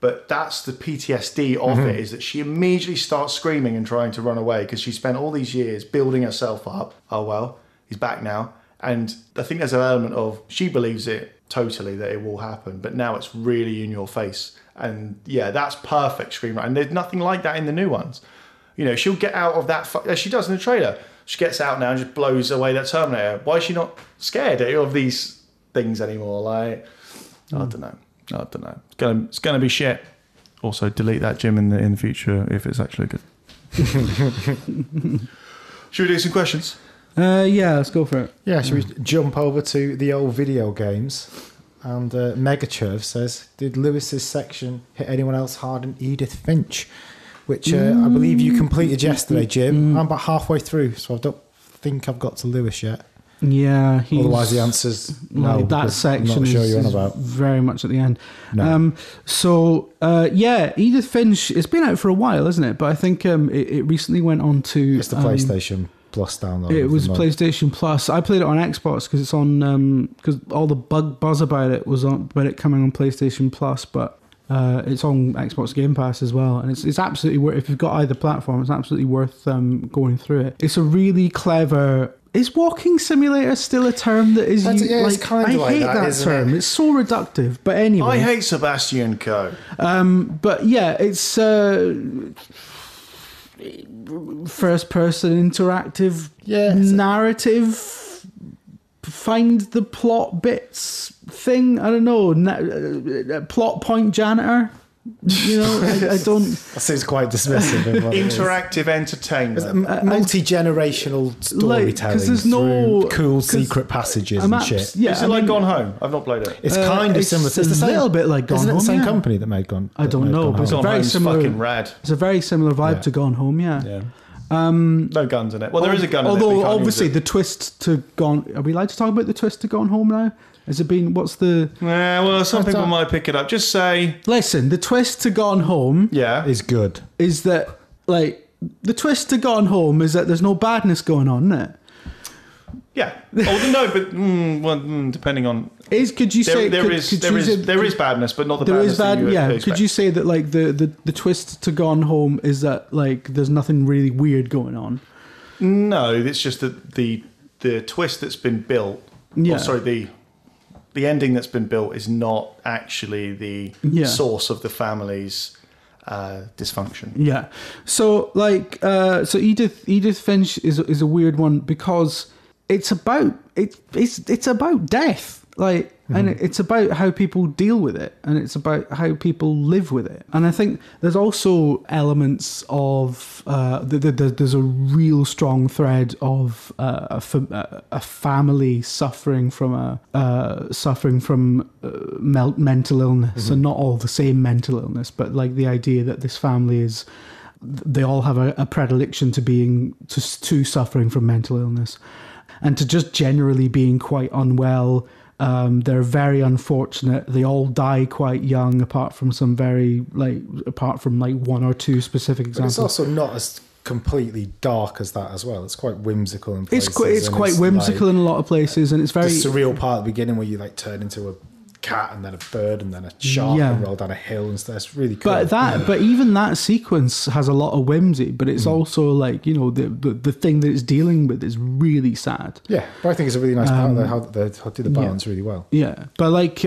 but that's the PTSD of it, is that she immediately starts screaming and trying to run away because she spent all these years building herself up. Oh, well, he's back now. And I think there's an element of, she believes it totally that it will happen, but now it's really in your face. And yeah, that's perfect screenwriting. And there's nothing like that in the new ones. You know, she'll get out of that, as she does in the trailer. She gets out now and just blows away that Terminator. Why is she not scared of these things anymore? Like, I don't know. It's gonna be shit. Also, delete that, Jim, in the future if it's actually good. Should we do some questions? Yeah, let's go for it. Yeah, should we jump over to the old video games? And Megachurv says, did Lewis's section hit anyone else hard than Edith Finch? Which I believe you completed yesterday, Jim. I'm about halfway through, so I don't think I've got to Lewis yet. Yeah, otherwise the answer's no. Like that section is very much at the end. No. Edith Finch. It's been out for a while, isn't it? But I think it recently went on to. It's the PlayStation Plus download. It was PlayStation Plus. I played it on Xbox because it's on because all the buzz about it was about it coming on PlayStation Plus, but. It's on Xbox Game Pass as well, and it's absolutely worth. If you've got either platform, it's absolutely worth going through it. It's a really clever. Is walking simulator still a term that is used? It's kind of I hate that term. It's so reductive. But anyway, I hate Sebastian Coe. But yeah, it's first-person interactive narrative. Find the plot bits thing. I don't know. Plot point janitor. You know, I don't. That seems quite dismissive. Interactive entertainment. Multi-generational storytelling. Because there's no cool secret passages and shit. Yeah, is it like Gone Home? I've not played it. It's kind of similar. It's a little bit like Gone Home. Isn't it the same company that made Gone? I don't know, but it's very similar. Fucking rad. It's a very similar vibe to Gone Home. Yeah. No guns in it. Well, there is a gun in it. Although, obviously, the twist to Gone... Are we allowed to talk about the twist to Gone Home now? Has it been... What's the... some people might pick it up. Just say... Listen, the twist to Gone Home... Yeah. Is good. Is that, like... The twist to Gone Home is that there's no badness going on, isn't it? Yeah. No, but depending on... Could you say... There is badness, but not the badness that you expect. Could you say that, like, the twist to Gone Home is that, like, there's nothing really weird going on? No, it's just that the twist that's been built... Yeah. The ending that's been built is not actually the source of the family's dysfunction. Yeah. So, like... so Edith Finch is a weird one because... It's about death, like, and it's about how people deal with it, and it's about how people live with it. And I think there's also elements of there's a real strong thread of a family suffering from mental illness, and not all the same mental illness, but like the idea that this family is. They all have a predilection to suffering from mental illness. And to just generally being quite unwell. They're very unfortunate. They all die quite young, apart from one or two specific examples. But it's also not as completely dark as that as well. It's quite whimsical in places. It's quite whimsical in a lot of places, and it's very... The surreal part at the beginning where you like turn into a cat and then a bird and then a shark and roll down a hill and stuff. It's really cool. But even that sequence has a lot of whimsy, but it's also like, you know, the thing that it's dealing with is really sad. Yeah, but I think it's a really nice part of how they do the balance really well. Yeah, but like,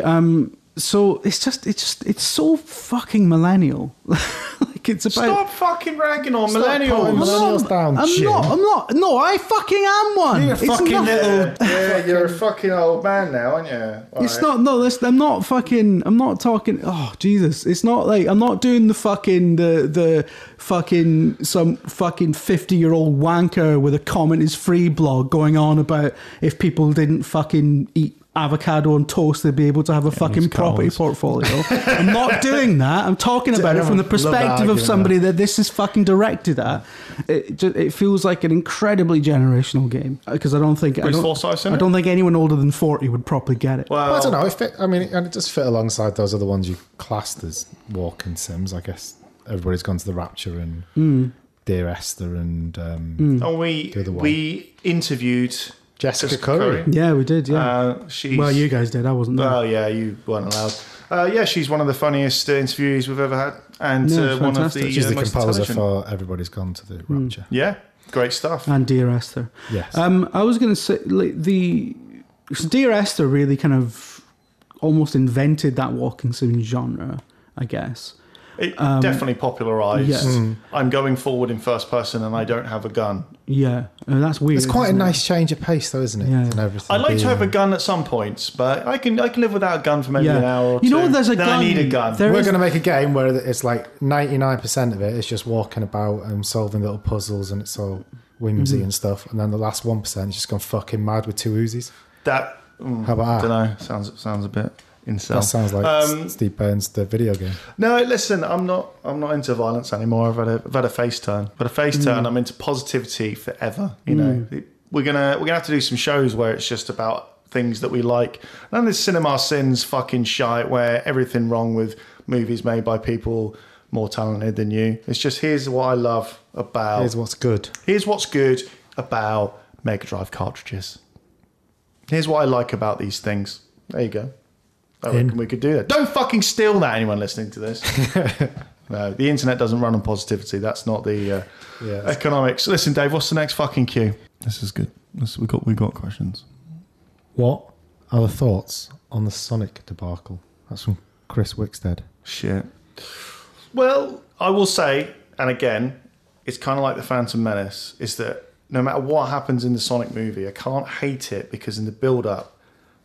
so it's so fucking millennial. Like it's about. Stop fucking ragging on millennials. Millennials down. I'm not. No, I fucking am one. You're a fucking little. Yeah, you're a fucking old man now, aren't you? It's not. No, listen, I'm not fucking. I'm not talking. Oh Jesus! It's not like I'm not doing the fucking the fucking some fucking 50-year-old wanker with a comment is free blog going on about if people didn't fucking eat avocado on toast, they'd be able to have a fucking property portfolio. I'm not doing that. I'm talking about it from the perspective of somebody that this is fucking directed at. It feels like an incredibly generational game because I don't think anyone older than 40 would probably get it. Well, I don't know. It does fit alongside those other ones you classed as walking sims. I guess everybody's gone to the Rapture and Dear Esther and we interviewed Jessica Curry. Yeah, we did, yeah. Well, you guys did. I wasn't there. Well, yeah, you weren't allowed. Yeah, she's one of the funniest interviews we've ever had. And one of the she's the most composer for Everybody's Gone to the Rapture. Yeah, great stuff. And Dear Esther. Yes. I was going to say, like, so Dear Esther really kind of almost invented that walking sim genre, I guess. It definitely popularised. I'm going forward in first person and I don't have a gun. Yeah, that's weird. It's quite a nice change of pace, though, isn't it? Yeah. And everything. I'd like to have a gun at some points, but I can live without a gun for maybe an hour or two. You know, there's a then gun. I need a gun. We're going to make a game where it's like 99% of it is just walking about and solving little puzzles, and it's all whimsy and stuff. And then the last 1% is just gone fucking mad with 2 Uzis. How about that? I don't know. Sounds a bit incel. That sounds like Steve Burns, the video game. No, listen, I'm not into violence anymore. I've had a face turn, but a face turn. I'm into positivity forever. You know, we're gonna have to do some shows where it's just about things that we like. None of this cinema sins fucking shite where everything wrong with movies made by people more talented than you. It's just here's what I love about. Here's what's good. Here's what's good about Mega Drive cartridges. Here's what I like about these things. There you go. I reckon we could do that. Don't fucking steal that, anyone listening to this. No, the internet doesn't run on positivity. That's not the economics. Listen, Dave, what's the next fucking cue? This is good. We got questions. What are the thoughts on the Sonic debacle? That's from Chris Wickstead. Shit. Well, I will say, and again, it's kind of like the Phantom Menace, is that no matter what happens in the Sonic movie, I can't hate it because in the build-up,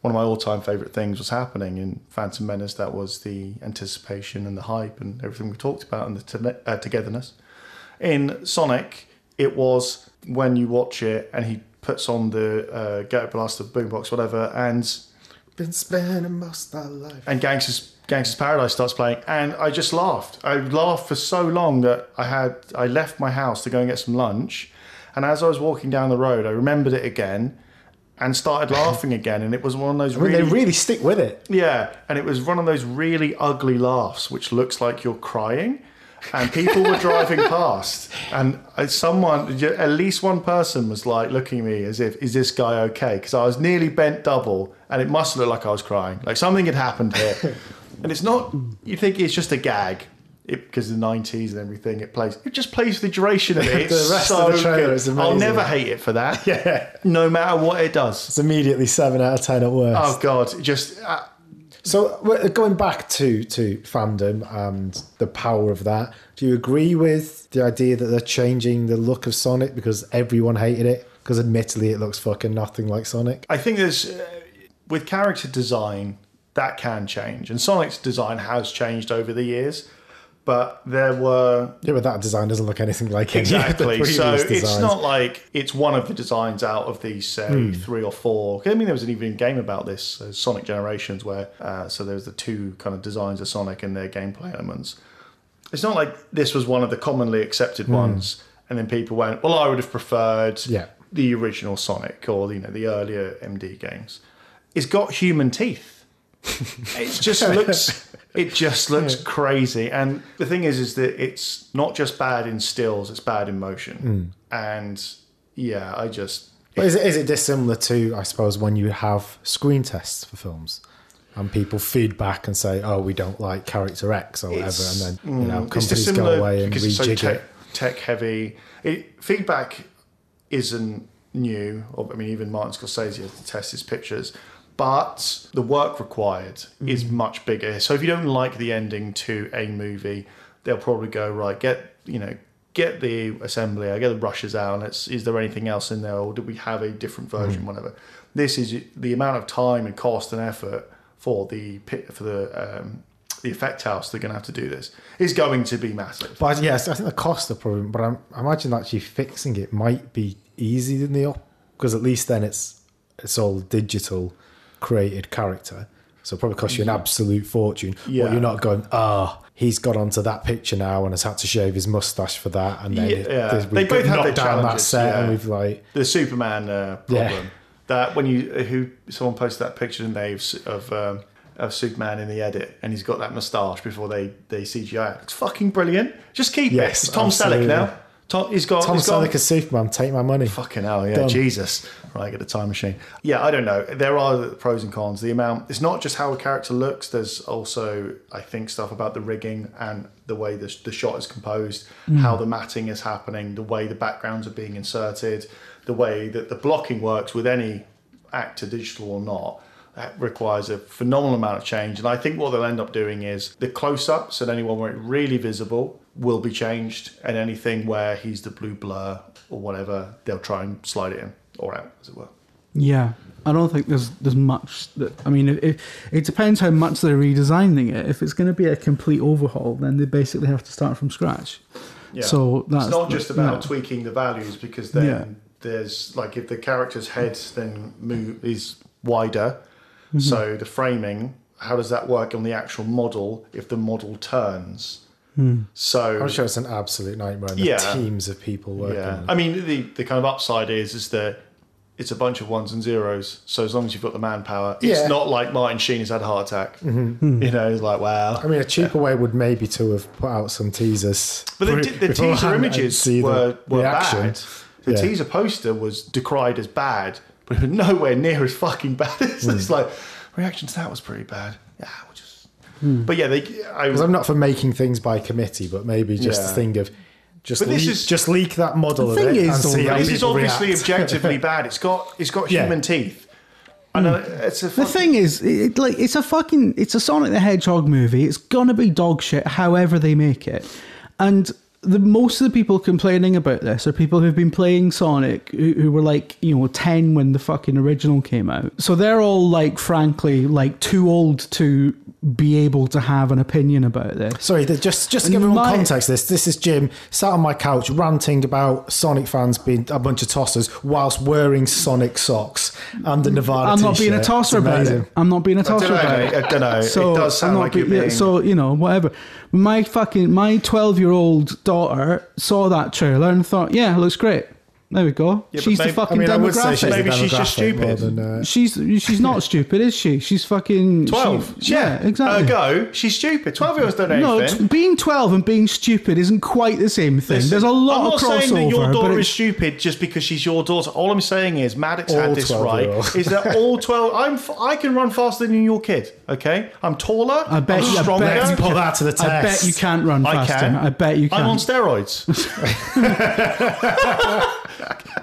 one of my all-time favourite things was happening in Phantom Menace. That was the anticipation and the hype and everything we talked about and the togetherness. In Sonic, it was when you watch it and he puts on the Ghetto Blaster boombox, whatever, and been spending most of my life. And Gangster's Paradise starts playing, and I just laughed. I laughed for so long that I left my house to go and get some lunch, and as I was walking down the road, I remembered it again. And started laughing again, and it was one of those they really stick with it. Yeah, and it was one of those really ugly laughs, which looks like you're crying. And people were driving past, and at least one person was like looking at me as if, is this guy okay? Because I was nearly bent double, and it must look like I was crying. Like something had happened here. And it's not, you think it's just a gag. Because the 90s and everything, it just plays for the duration of it. It's the rest so of the trailer good. is amazing. I'll never hate it for that. Yeah. No matter what it does. It's immediately 7 out of 10 at worst. Oh, God. Just... So, going back to fandom and the power of that, do you agree with the idea that they're changing the look of Sonic because everyone hated it? Because admittedly, it looks fucking nothing like Sonic. I think there's... with character design, that can change. And Sonic's design has changed over the years. But there were... Yeah, but that design doesn't look anything like exactly. Any so designs. It's not like it's one of the designs out of these, say, 3 or 4. I mean, there was an even game about this, Sonic Generations, where so there's the 2 kind of designs of Sonic and their gameplay elements. It's not like this was one of the commonly accepted ones, and then people went, well, I would have preferred the original Sonic or the earlier MD games. It's got human teeth. It just looks crazy. And the thing is that it's not just bad in stills, it's bad in motion. And yeah, But is it dissimilar to, I suppose, when you have screen tests for films? and people feed back and say, "Oh, we don't like character X or whatever," and then companies go away and because it's so rejig it. tech heavy. Feedback isn't new. I mean, even Martin Scorsese had to test his pictures, but the work required is much bigger. So if you don't like the ending to a movie, they'll probably go, right, get the assembly, get the brushes out. Is there anything else in there, or do we have a different version? Whatever. This is the amount of time and cost and effort for the effect house. They're going to have to do this is going to be massive. But yes, I think the cost of problem. But I imagine actually fixing it might be easier than because at least then it's all digital created character. So it probably costs you an absolute fortune. Yeah. Or you're not going, he's got onto that picture now and has had to shave his mustache for that. And then they both have their challenges. That set and we've like the Superman problem. That someone posted that picture in of Superman in the edit, and he's got that moustache before they CGI it. It's fucking brilliant. Just keep it. It's Tom Selleck now. Tom Selleck as Superman. Take my money. Fucking hell, yeah. Done. Jesus. Right, get a time machine. Yeah, I don't know. There are pros and cons. The amount. It's not just how a character looks. There's also, I think, stuff about the rigging and the way the shot is composed, how the matting is happening, the way the backgrounds are being inserted, the way that the blocking works with any actor, digital or not. That requires a phenomenal amount of change. And I think what they'll end up doing is the close-ups and anyone where it's really visible will be changed, and anything where he's the blue blur or whatever, they'll try and slide it in or out, as it were. Yeah. I don't think there's much that... I mean, it depends how much they're redesigning it. If it's going to be a complete overhaul, then they basically have to start from scratch. Yeah. So that's... It's not just about tweaking the values, because then there's... Like, if the character's head then is wider... So the framing, how does that work on the actual model if the model turns? So I'm sure it's an absolute nightmare. And the teams of people working. Yeah, I mean the kind of upside is that it's a bunch of ones and zeros. So as long as you've got the manpower, it's not like Martin Sheen has had a heart attack. You know, it's like, wow. I mean, a cheaper way would maybe to have put out some teasers. But the teaser images were bad. The teaser poster was decried as bad, but it was nowhere near as fucking bad. It's like, reaction to that was pretty bad. Yeah, we'll just... But yeah, because I'm not for making things by committee, but maybe just a thing of just leak that model of it and see how this is people obviously react. objectively bad. It's got human teeth. I know it's a. The thing is, it's a Sonic the Hedgehog movie. It's gonna be dog shit, however they make it, and. Most of the people complaining about this are people who've been playing Sonic who were 10 when the fucking original came out. So they're all frankly too old to be able to have an opinion about this. Sorry, just to give everyone context, this is Jim sat on my couch ranting about Sonic fans being a bunch of tossers whilst wearing Sonic socks and the Nevada I'm t-shirt. not being a tosser about it. I'm not being a tosser about it. I don't know. So it does sound like you're being... So, whatever. My 12-year-old daughter saw that trailer and thought, yeah, it looks great. There we go. Yeah, she's the fucking demographic. Maybe she's just stupid. She's not stupid, is she? She's fucking 12. Yeah, exactly. She's stupid. 12-year-olds don't know anything. No, being 12 and being stupid isn't quite the same thing. There's a lot of crossover. I'm not saying that your daughter is stupid just because she's your daughter. All I'm saying is Maddox had this right. Is that all 12? I can run faster than your kid. Okay, I'm taller. I bet you put that to the test. I bet you can't run faster. I bet you can. I'm on steroids.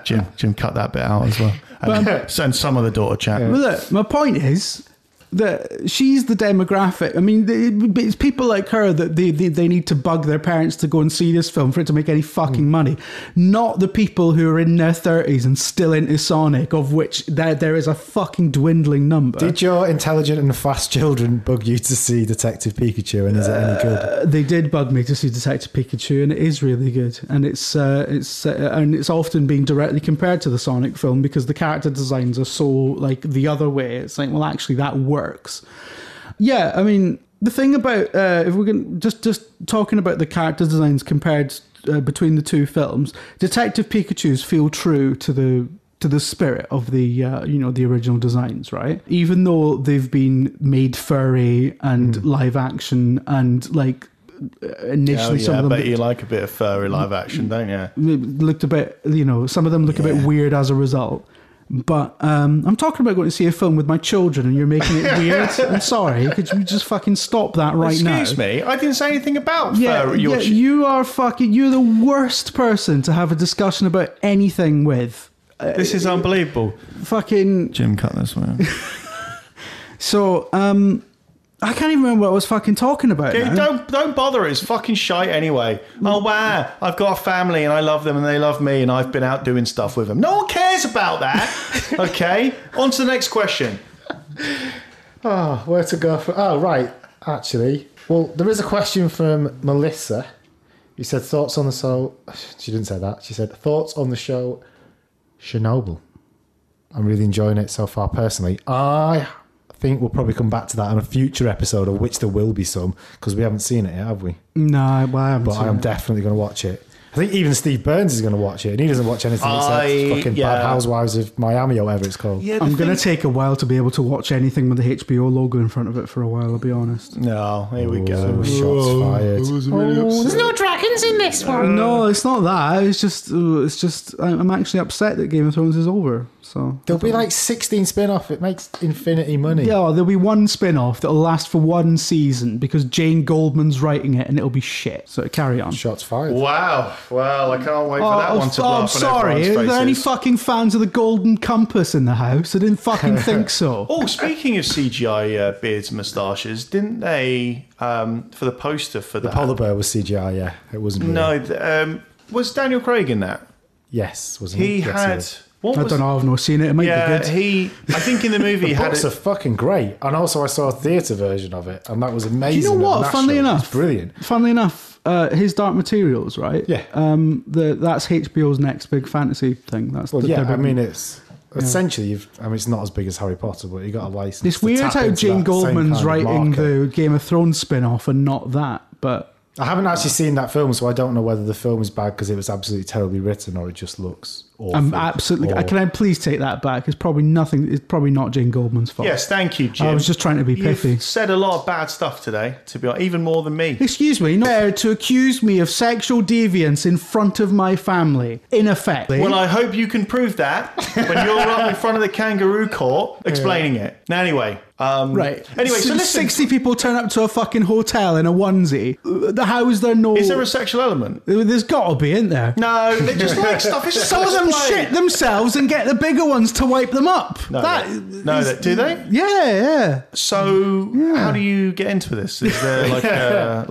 Jim, cut that bit out as well. And some of the daughter chat. Well, look, my point is that she's the demographic. I mean, it's people like her that they need to bug their parents to go and see this film for it to make any fucking money. Not the people who are in their 30s and still into Sonic, of which there is a fucking dwindling number. Did your intelligent and fast children bug you to see Detective Pikachu, and is it any good? They did bug me to see Detective Pikachu, and it is really good. And it's often being directly compared to the Sonic film because the character designs are so the other way. It's like, well, actually that works. Yeah, I mean, the thing about if we're going just talking about the character designs compared between the two films, Detective Pikachu's feel true to the spirit of the the original designs, right? Even though they've been made furry and live action and initially some of them. I bet you like a bit of furry live action, don't you? Looked a bit, some of them look a bit weird as a result. But I'm talking about going to see a film with my children and you're making it weird. I'm sorry. Could you just fucking stop that right now? Excuse me, I didn't say anything about Yeah, you are fucking... You're the worst person to have a discussion about anything with. This is unbelievable. Fucking... Jim, cut this one. So, I can't even remember what I was fucking talking about now. Don't bother. It's fucking shite anyway. Oh wow, I've got a family and I love them and they love me and I've been out doing stuff with them. No one cares about that. Okay, on to the next question. Oh, where to go for? Oh, right. Actually, well, there is a question from Melissa. You said thoughts on the show. She didn't say that. She said thoughts on the show Chernobyl. I'm really enjoying it so far. Personally, I think we'll probably come back to that on a future episode, of which there will be some, because we haven't seen it yet, have we? No, well, I haven't. But seen I'm it. definitely going to watch it. I think even Steve Burns is going to watch it, and he doesn't watch anything except fucking Bad Housewives of Miami or whatever it's called. Yeah, I'm going to take a while to be able to watch anything with the HBO logo in front of it for a while, I'll be honest. No, here we go. Shots fired. There's no dragons in this one. No, it's not that. It's just I'm actually upset that Game of Thrones is over. So There'll be like 16 spin-off. It makes infinity money. yeah, there'll be one spin-off that'll last for one season because Jane Goldman's writing it and it'll be shit. So carry on. Shots fired. Wow. Well, I can't wait for that one to blow I'm up on sorry. everyone's Are there any faces. fucking fans of the Golden Compass in the house? I didn't fucking think so. Oh, speaking of CGI beards and moustaches, didn't they, for the poster for The that? polar bear was CGI, yeah. It wasn't real. No, was Daniel Craig in that? Yes, wasn't He it? Yes, had... was. What I was, don't know. I've not seen it. It might be Yeah, good. I think in the movie he The had books are fucking great. And also I saw a theatre version of it, and that was amazing. Do you know at what? that Funnily show. enough, It's brilliant. Funnily enough, his Dark Materials, right? Yeah. That's HBO's next big fantasy thing. That's Well, the yeah, big- I mean, it's... Essentially, it's not as big as Harry Potter, but you got a license. It's to weird tap how into Jane that same Goldman's kind of writing market. the Game of Thrones spin-off and not that, but I haven't actually seen that film, so I don't know whether the film is bad because it was absolutely terribly written or it just looks awful. I'm absolutely... Or- Can I please take that back? It's probably nothing... It's probably not Jane Goldman's fault. Yes, thank you, Jim. I was just trying to be pithy. You've said a lot of bad stuff today, to be honest, even more than me. Excuse me, not fair to accuse me of sexual deviance in front of my family, in effect. Well, I hope you can prove that when you're up in front of the kangaroo court explaining it. Now, anyway. Right. Anyway, so listen. 60 people turn up to a fucking hotel in a onesie. How is there no... Is there a sexual element? There's got to be, isn't there? No, they just like stuff. It's just Some of them display. shit themselves and get the bigger ones to wipe them up. No, That do they? Yeah. So, how do you get into this? Is there like a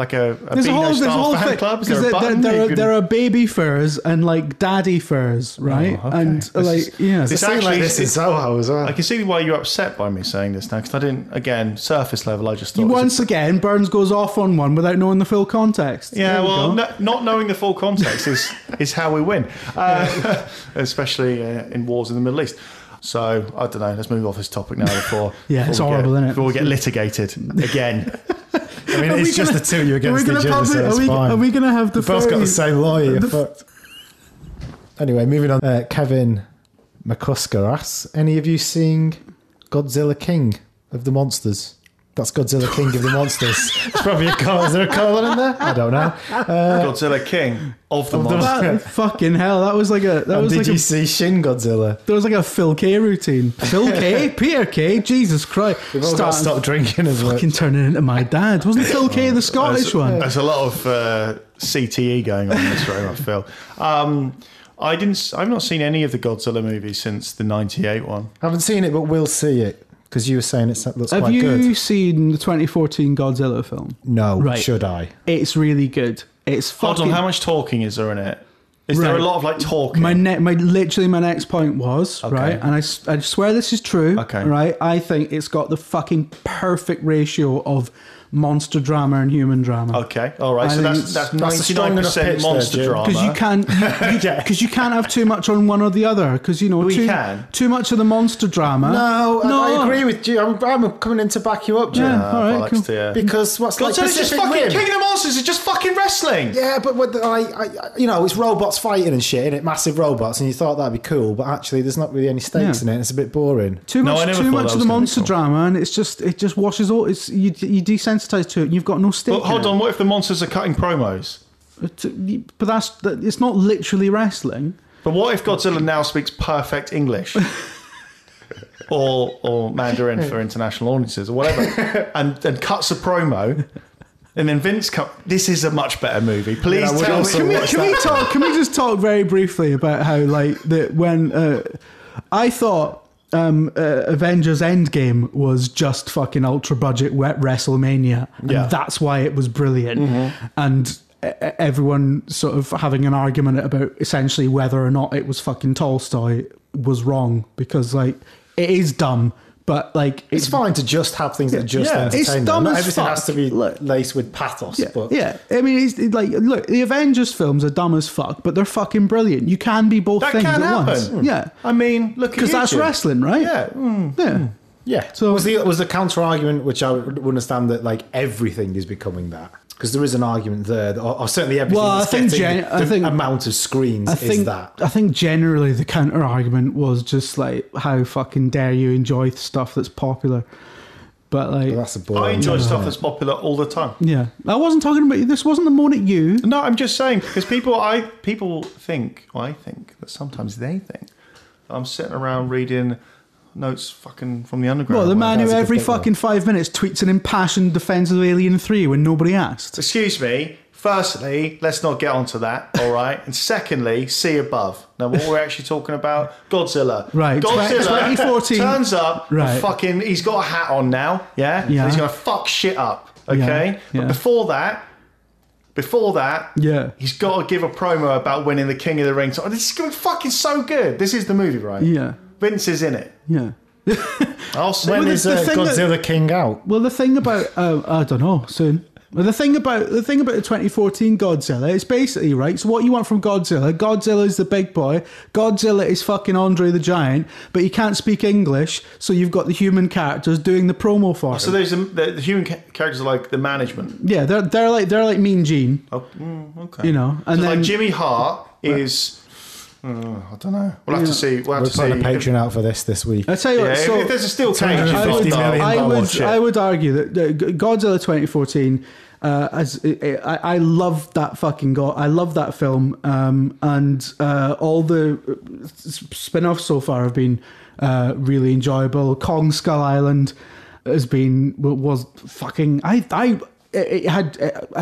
There's a Beano whole style fan thing. club? Is 'Cause there a button? there you are, can- there are baby furs and like daddy furs, right? okay. And like, yeah. This Something like actually- this in Soho as well. I can see why you're upset by me saying this now, because I didn't, again, surface level, I just thought... it was Once again, Burns goes off on one without knowing the full context. Yeah, There we well, go. not knowing the full context is how we win, especially in wars in the Middle East. So, I don't know, let's move off this topic now before... Yeah, before it's we horrible, isn't it? Before we get litigated again. I mean, it's just the two of you against each other, so it's fine. Are we going to have the We've both got the furry- same lawyer, you're fucked. Anyway, moving on. Kevin McCusker asks, any of you seeing Godzilla King of the Monsters? That's Godzilla King of the Monsters. It's probably a call. Is there a colon in there? I don't know. Godzilla King of the monster. That, fucking hell, that was like a... That was Did like you a see Shin Godzilla? there was like a Phil K routine. Phil K? Peter K? Jesus Christ. We've all got to stop drinking as well. Fucking turning into my dad. Wasn't Phil K the Scottish one? There's a lot of CTE going on in this room, I feel. I've not seen any of the Godzilla movies since the 98 one. I haven't seen it, but we'll see it. Because you were saying it looks Have quite you good. seen the 2014 Godzilla film? No, Right. should I? It's really good. It's Hold fucking... on, how much talking is there in it? Is there a Right. lot of like talking? My next point was, Okay. right, and I swear this is true, Okay. right, I think it's got the fucking perfect ratio of monster drama and human drama. Okay, all right. I So think that's it's- that's a strong enough 99% pitch there, monster Jim. drama. Because you can't, because you can't have too much on one or the other. Because you know, We too, can. too much of the monster drama. No, I agree with you. I'm coming in to back you up, Jim. Yeah. all right, bollocks cool. to you. Because what's like Godzilla's just Pacific fucking Rim? King of the Monsters. It's just fucking wrestling. Yeah, but with it's robots fighting and shit, and it massive robots, and you thought that'd be cool, but actually, there's not really any stakes Yeah. in it. It's a bit boring. Too No, much, I never too thought much that of was the gonna be monster cool. drama, and it just washes all. It's you desensitized to it, and you've got no stake. But hold in on, what if the monsters are cutting promos? it. But it's not literally wrestling. But what if Godzilla now speaks perfect English? or Mandarin for international audiences or whatever, and cuts a promo. And then Vince comes. This is a much better movie. Please tell me. Can we just talk very briefly about how when I thought Avengers Endgame was just fucking ultra budget wet WrestleMania, and that's why it was brilliant, and everyone sort of having an argument about essentially whether or not it was fucking Tolstoy was wrong, because it is dumb. But it's fine to just have things that just entertain. It's dumb Not as everything fuck. has to be laced with pathos. But I mean, it's look, the Avengers films are dumb as fuck, but they're fucking brilliant. You can be both things at once. Yeah, I mean, look, because that's wrestling, right? Yeah, yeah. So was the counter argument, which I would understand, that everything is becoming that. Because there is an argument there, or certainly everything that's getting the amount of screens is that. I think generally the counter argument was just how fucking dare you enjoy stuff that's popular. But that's a bore. I enjoy stuff that's popular all the time. Yeah, I wasn't talking about. This wasn't a moan at you. No, I'm just saying, because people think, I think that sometimes they think I'm sitting around reading notes fucking from the underground. Well, the man who every fucking 5 minutes tweets an impassioned defence of Alien 3 when nobody asked. Excuse me. Firstly, let's not get onto that, all right? And secondly, see above. Now, what we're actually talking about, Godzilla. Right. Godzilla 2014 turns up, right. Fucking, he's got a hat on now, yeah? And he's going to fuck shit up, okay? Yeah. But before that, he's got to give a promo about winning the King of the Ring. So, this is going to be fucking so good. This is the movie, right? Yeah. Vince is in it. Yeah. I'll see. When is Godzilla King out? Well, the thing about I don't know, soon. Well, the thing about the 2014 Godzilla, it's basically right. So what you want from Godzilla is the big boy. Godzilla is fucking Andre the Giant, but he can't speak English, so you've got the human characters doing the promo for him. So there's the human characters are like the management. Yeah, they're like Mean Gene. Oh, okay. You know, and so then Jimmy Hart is. I don't know. We'll have to see. We're putting a Patreon out for this week. I tell you what. So if there's a steel cage, I would argue that Godzilla 2014. I love that fucking I love that film, and all the spin-offs so far have been really enjoyable. Kong Skull Island was fucking. I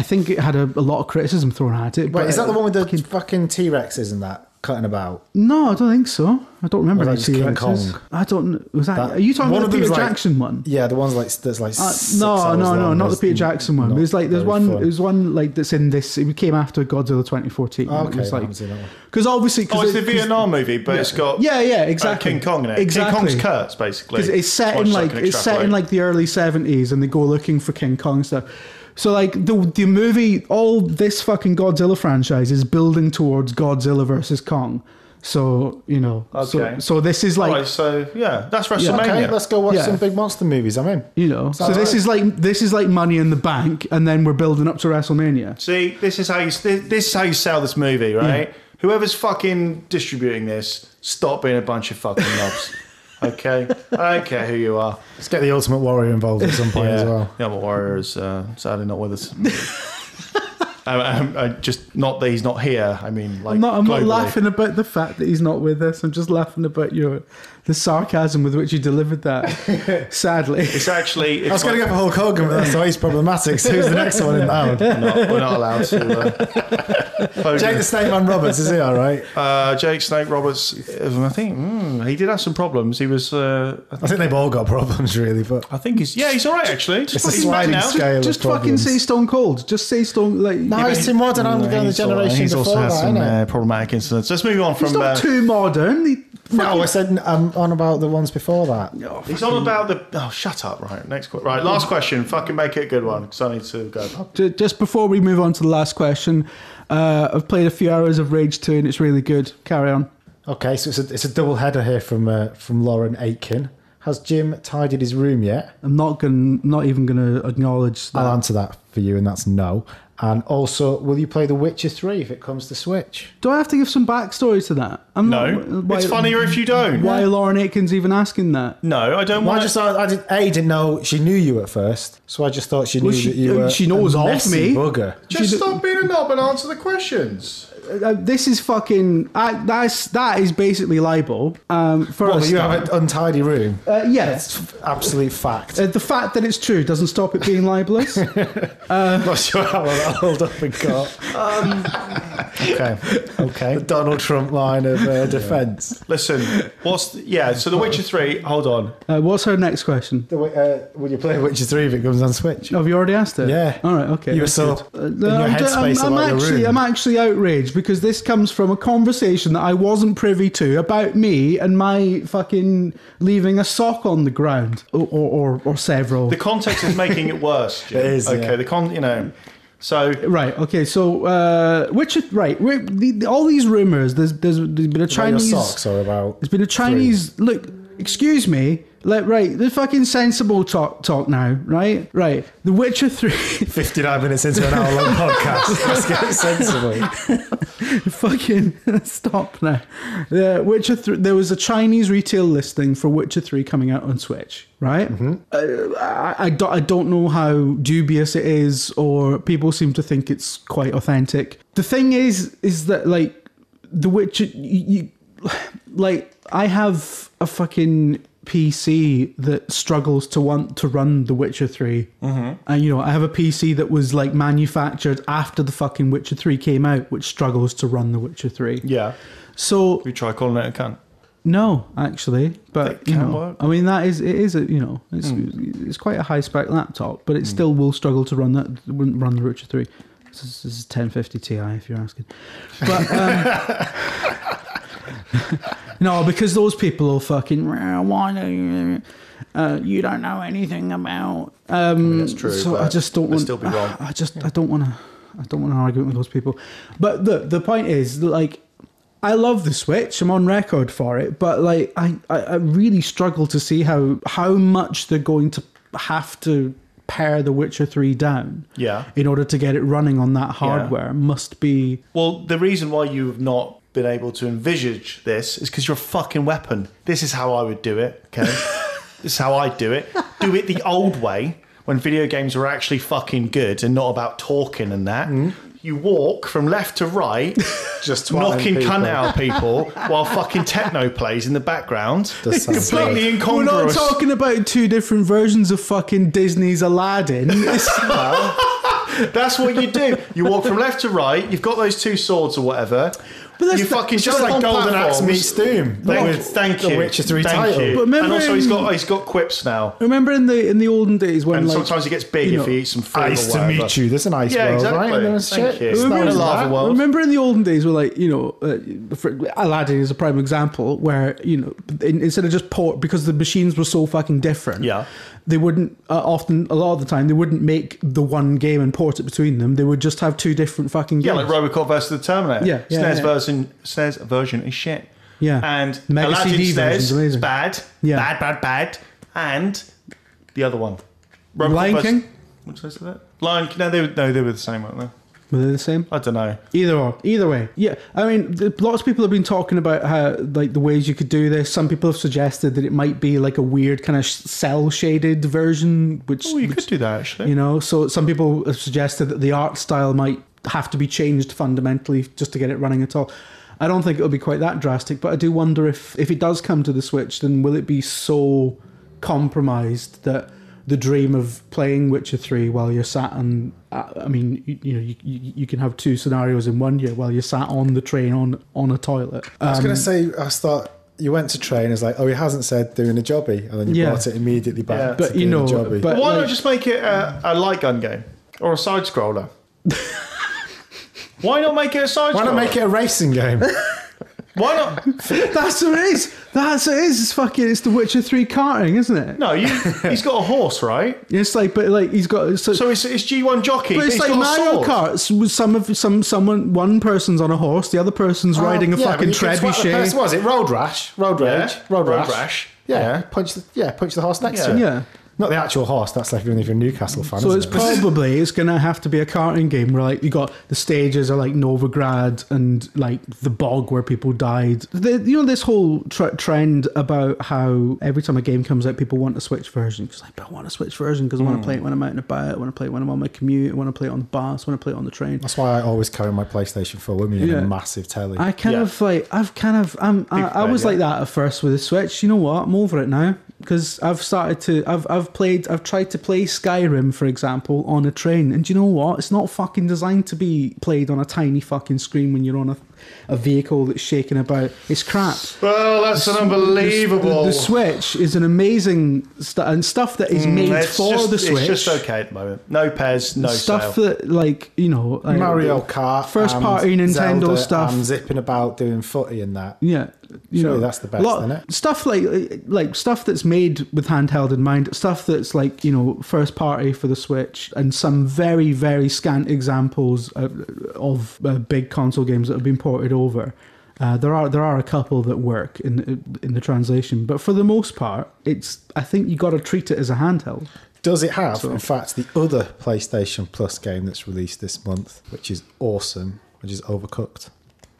think it had a lot of criticism thrown at it. Wait, is that the one with the fucking T-Rexes and that cutting about? No, I don't think so. I don't remember any King Kong. I don't. Was that? Are you talking about the Peter Jackson one? Yeah, the one's that's like. No, not the Peter Jackson one. There's there's one that's in this. It came after Godzilla 2014. Oh, okay, because obviously, it's the Vietnam movie, but it's got exactly King Kong in it. Exactly. King Kong's Kurtz, basically. Because it's set in the early 70s, and they go looking for King Kong stuff. So the movie, all this fucking Godzilla franchise is building towards Godzilla versus Kong. So, okay. So this is like... Right, so, yeah, that's WrestleMania. Okay, let's go watch some big monster movies, I'm in. So this is like Money in the Bank, and then we're building up to WrestleMania. See, this is how you sell this movie, right? Yeah. Whoever's fucking distributing this, stop being a bunch of fucking knobs. Okay? I don't care who you are. Let's get the Ultimate Warrior involved at some point as well. The Ultimate Warrior is sadly not with us. I just not that he's not here. I mean, I'm not laughing about the fact that he's not with us. I'm just laughing about the sarcasm with which you delivered that. Sadly, it's actually. I was going to go for Hulk Hogan, but that's why he's problematic. So who's the next one in that? We're not allowed to. Jake the Snake Man Roberts, is he all right? Jake Snake Roberts. I think he did have some problems. He was. I think they've all got problems, really. But I think he's all right actually. It's a sliding scale. Just fucking say Stone Cold. Just say Stone No, he's too modern. I'm going the generation he's before also had that. some problematic incidents. Let's move on from. He's not too modern. No, I said I'm on about the ones before that. He's on about the. Oh, shut up! Right, right. Last question. Fucking make it a good one because I need to go. Just before we move on to the last question, I've played a few hours of Rage 2 and it's really good. Carry on. Okay, so it's a double header here from Lauren Aitken. Has Jim tidied his room yet? I'm not even gonna acknowledge that. I'll answer that for you, and that's no. And also, will you play The Witcher 3 if it comes to Switch? Do I have to give some backstory to that? It's funnier if you don't. Why Lauren Aitken's even asking that? No, I don't want to. I didn't know she knew you at first, so I just thought she knew that you were she knows a of messy me. bugger. Just stop being a knob and answer the questions. this is fucking. That is basically libel. For Well, a you start. have an untidy room. Yes. It's absolute fact. The fact that it's true doesn't stop it being libelous. Not sure how well that hold up in court. Okay. The Donald Trump line of defence. Listen, so The Witcher 3, hold on. What's her next question? Would you play Witcher 3 if it comes on Switch? Have you already asked it? Yeah. All right. Okay. You were that's so good. in your headspace about your room. I'm actually outraged because this comes from a conversation that I wasn't privy to about me and my fucking leaving a sock on the ground or several. The context is making it worse. Jim. It is, okay. yeah. So Right. Okay. So, Witcher. Right. All these rumors. There's been a Chinese. About your socks or about? There's been a Chinese. Look. Excuse me. Right. The fucking sensible talk now. Right. The Witcher 3. 59 minutes into an hour-long podcast. Let's get sensible. Fucking stop now. The Witcher 3. There was a Chinese retail listing for Witcher 3 coming out on Switch. Right. I don't know how dubious it is, or people seem to think it's quite authentic. The thing is that like the Witcher, I have a fucking PC that struggles to want to run The Witcher 3. And, I have a PC that was, like, manufactured after the fucking Witcher 3 came out, which struggles to run The Witcher 3. yeah, So, we try calling it a cunt. no, actually. But, It can work. I mean, it's quite a high-spec laptop, but it still will struggle to run The Witcher 3. This is 1050 Ti, if you're asking. But, no, because those people will fucking, why don't you don't know anything about. That's true. So but I just don't want. still be wrong. I don't want to. I don't want an argument with those people. But the point is, like, I love the Switch. I'm on record for it. But like, I really struggle to see how much they're going to have to pare The Witcher 3 down. Yeah. In order to get it running on that hardware, must be. Well, the reason why you've not been able to envisage this is because you're a fucking weapon. This is how I would do it, okay? This is how I do it. Do it the old way, when video games were actually fucking good and not about talking and that. You walk from left to right, Just knocking twatting cunt people. out of people while fucking techno plays in the background. Does sound Completely good. We're not incongruous. talking about two different versions of fucking Disney's Aladdin. That's what you do. You walk from left to right. You've got those two swords or whatever. But that's you fucking Just jump like on Golden Axe platforms. meets Doom. Thank you. The Witcher 3 Thank title. you. But remember and also he's in- got quips now. Remember in the olden days when And like sometimes he gets big you if know, he eats some food Nice or to whatever. meet you. There's a nice Yeah, world, exactly. right? And there's Thank shit. you. It's Remember not the like lava that. world? remember in the olden days where like Aladdin is a prime example where instead of just port because the machines were so fucking different. Yeah. They wouldn't a lot of the time they wouldn't make the one game and port it between them. They would just have two different fucking games. Yeah, like Robocop versus the Terminator. Yeah, yeah, SNES version is shit. Yeah. And Mega Aladdin CD version's SNES amazing. is bad. Yeah. Bad. And the other one. Lion King? What did I say that? Lion King. No, they were the same, weren't they? Were they the same? I don't know. Either way. Yeah, I mean, lots of people have been talking about how, like, the ways you could do this. Some people have suggested that it might be like a weird kind of cell-shaded version, which... Oh, you could do that, actually. So some people have suggested that the art style might have to be changed fundamentally just to get it running at all. I don't think it'll be quite that drastic, but I do wonder if it does come to the Switch, then will it be so compromised that the dream of playing Witcher 3 while you're sat on... I mean, you can have two scenarios in one year while you're sat on the train on a toilet. I was going to say, you went to train, it's like, oh, he hasn't said doing a jobby, and then you brought it immediately back Yeah. to But, doing a jobby. but Why like, not just make it a light gun game? Or a side-scroller? Why not make it a side-scroller? Why not make it a racing game? Why not? That's what it is. That's what it is. It's the Witcher 3 karting, isn't it? No, he's got a horse, right? It's like, but like he's got. So it's G1 jockey. But it's he's like got a Mario sword. Kart. One person's on a horse, the other person's riding a fucking trebuchet. Was it Road Rash? Road Rage? Yeah. Road Road Rash? Rash. Yeah. Punch the horse next to you. Yeah. Not the actual horse. That's like even if you're a Newcastle fan. So isn't it's going to have to be a karting game where like you got the stages are like Novigrad and like the bog where people died. This whole trend about how every time a game comes out, people want a Switch version. Because like, I want a Switch version because I want to play it when I'm out and about. I want to play it when I'm on my commute. I want to play it on the bus. I want to play it on the train. That's why I always carry my PlayStation 4 with me in a massive telly. I was like that at first with the Switch. You know what? I'm over it now. Because I've tried to play Skyrim, for example, on a train, and do you know what? It's not fucking designed to be played on a tiny fucking screen when you're on a vehicle that's shaking about. It's crap. Well, that's unbelievable. The Switch is an amazing stuff that is made for the Switch. It's just okay at the moment. No Pez, no stuff sale. that like Mario Kart, first party Nintendo Zelda, stuff. and zipping about doing footy and that. Yeah. Surely that's the best, isn't it? Stuff like stuff that's made with handheld in mind, stuff that's like, first party for the Switch, and some very, very scant examples of big console games that have been ported over. There are a couple that work in the translation, but for the most part, I think you got to treat it as a handheld. Does it have, in fact, the other PlayStation Plus game that's released this month, which is awesome, which is Overcooked?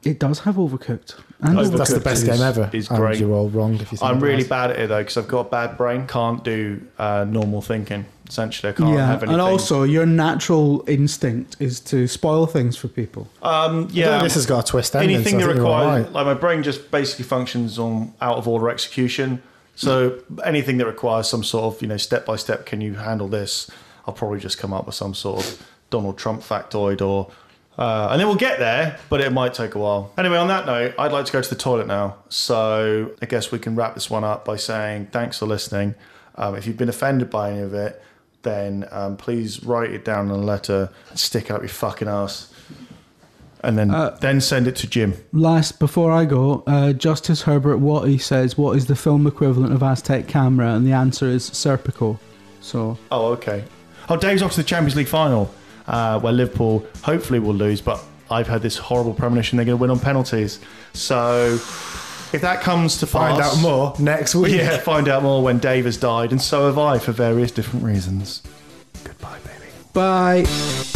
It does have Overcooked. And that's the best game ever. It's great. You're all wrong if you think I'm really bad at it though because I've got a bad brain. Can't do normal thinking. Essentially, I can't have anything. And also, your natural instinct is to spoil things for people. This has got a twist ending. Anything so that requires, right. like my brain just basically functions on out of order execution. So anything that requires some sort of step by step, can you handle this? I'll probably just come up with some sort of Donald Trump factoid or. And then we'll get there, but it might take a while. Anyway, on that note, I'd like to go to the toilet now. So I guess we can wrap this one up by saying thanks for listening. If you've been offended by any of it, then please write it down in a letter and stick out your fucking ass. And then send it to Jim. Before I go, Justice Herbert Watty says, what is the film equivalent of Aztec camera? And the answer is Serpico. So. Oh, okay. Oh, Dave's off to the Champions League final. Where Liverpool hopefully will lose, but I've had this horrible premonition they're going to win on penalties. So if that comes to find pass, out more next week. Yeah, find out more when Dave has died, and so have I for various different reasons. Goodbye, baby. Bye.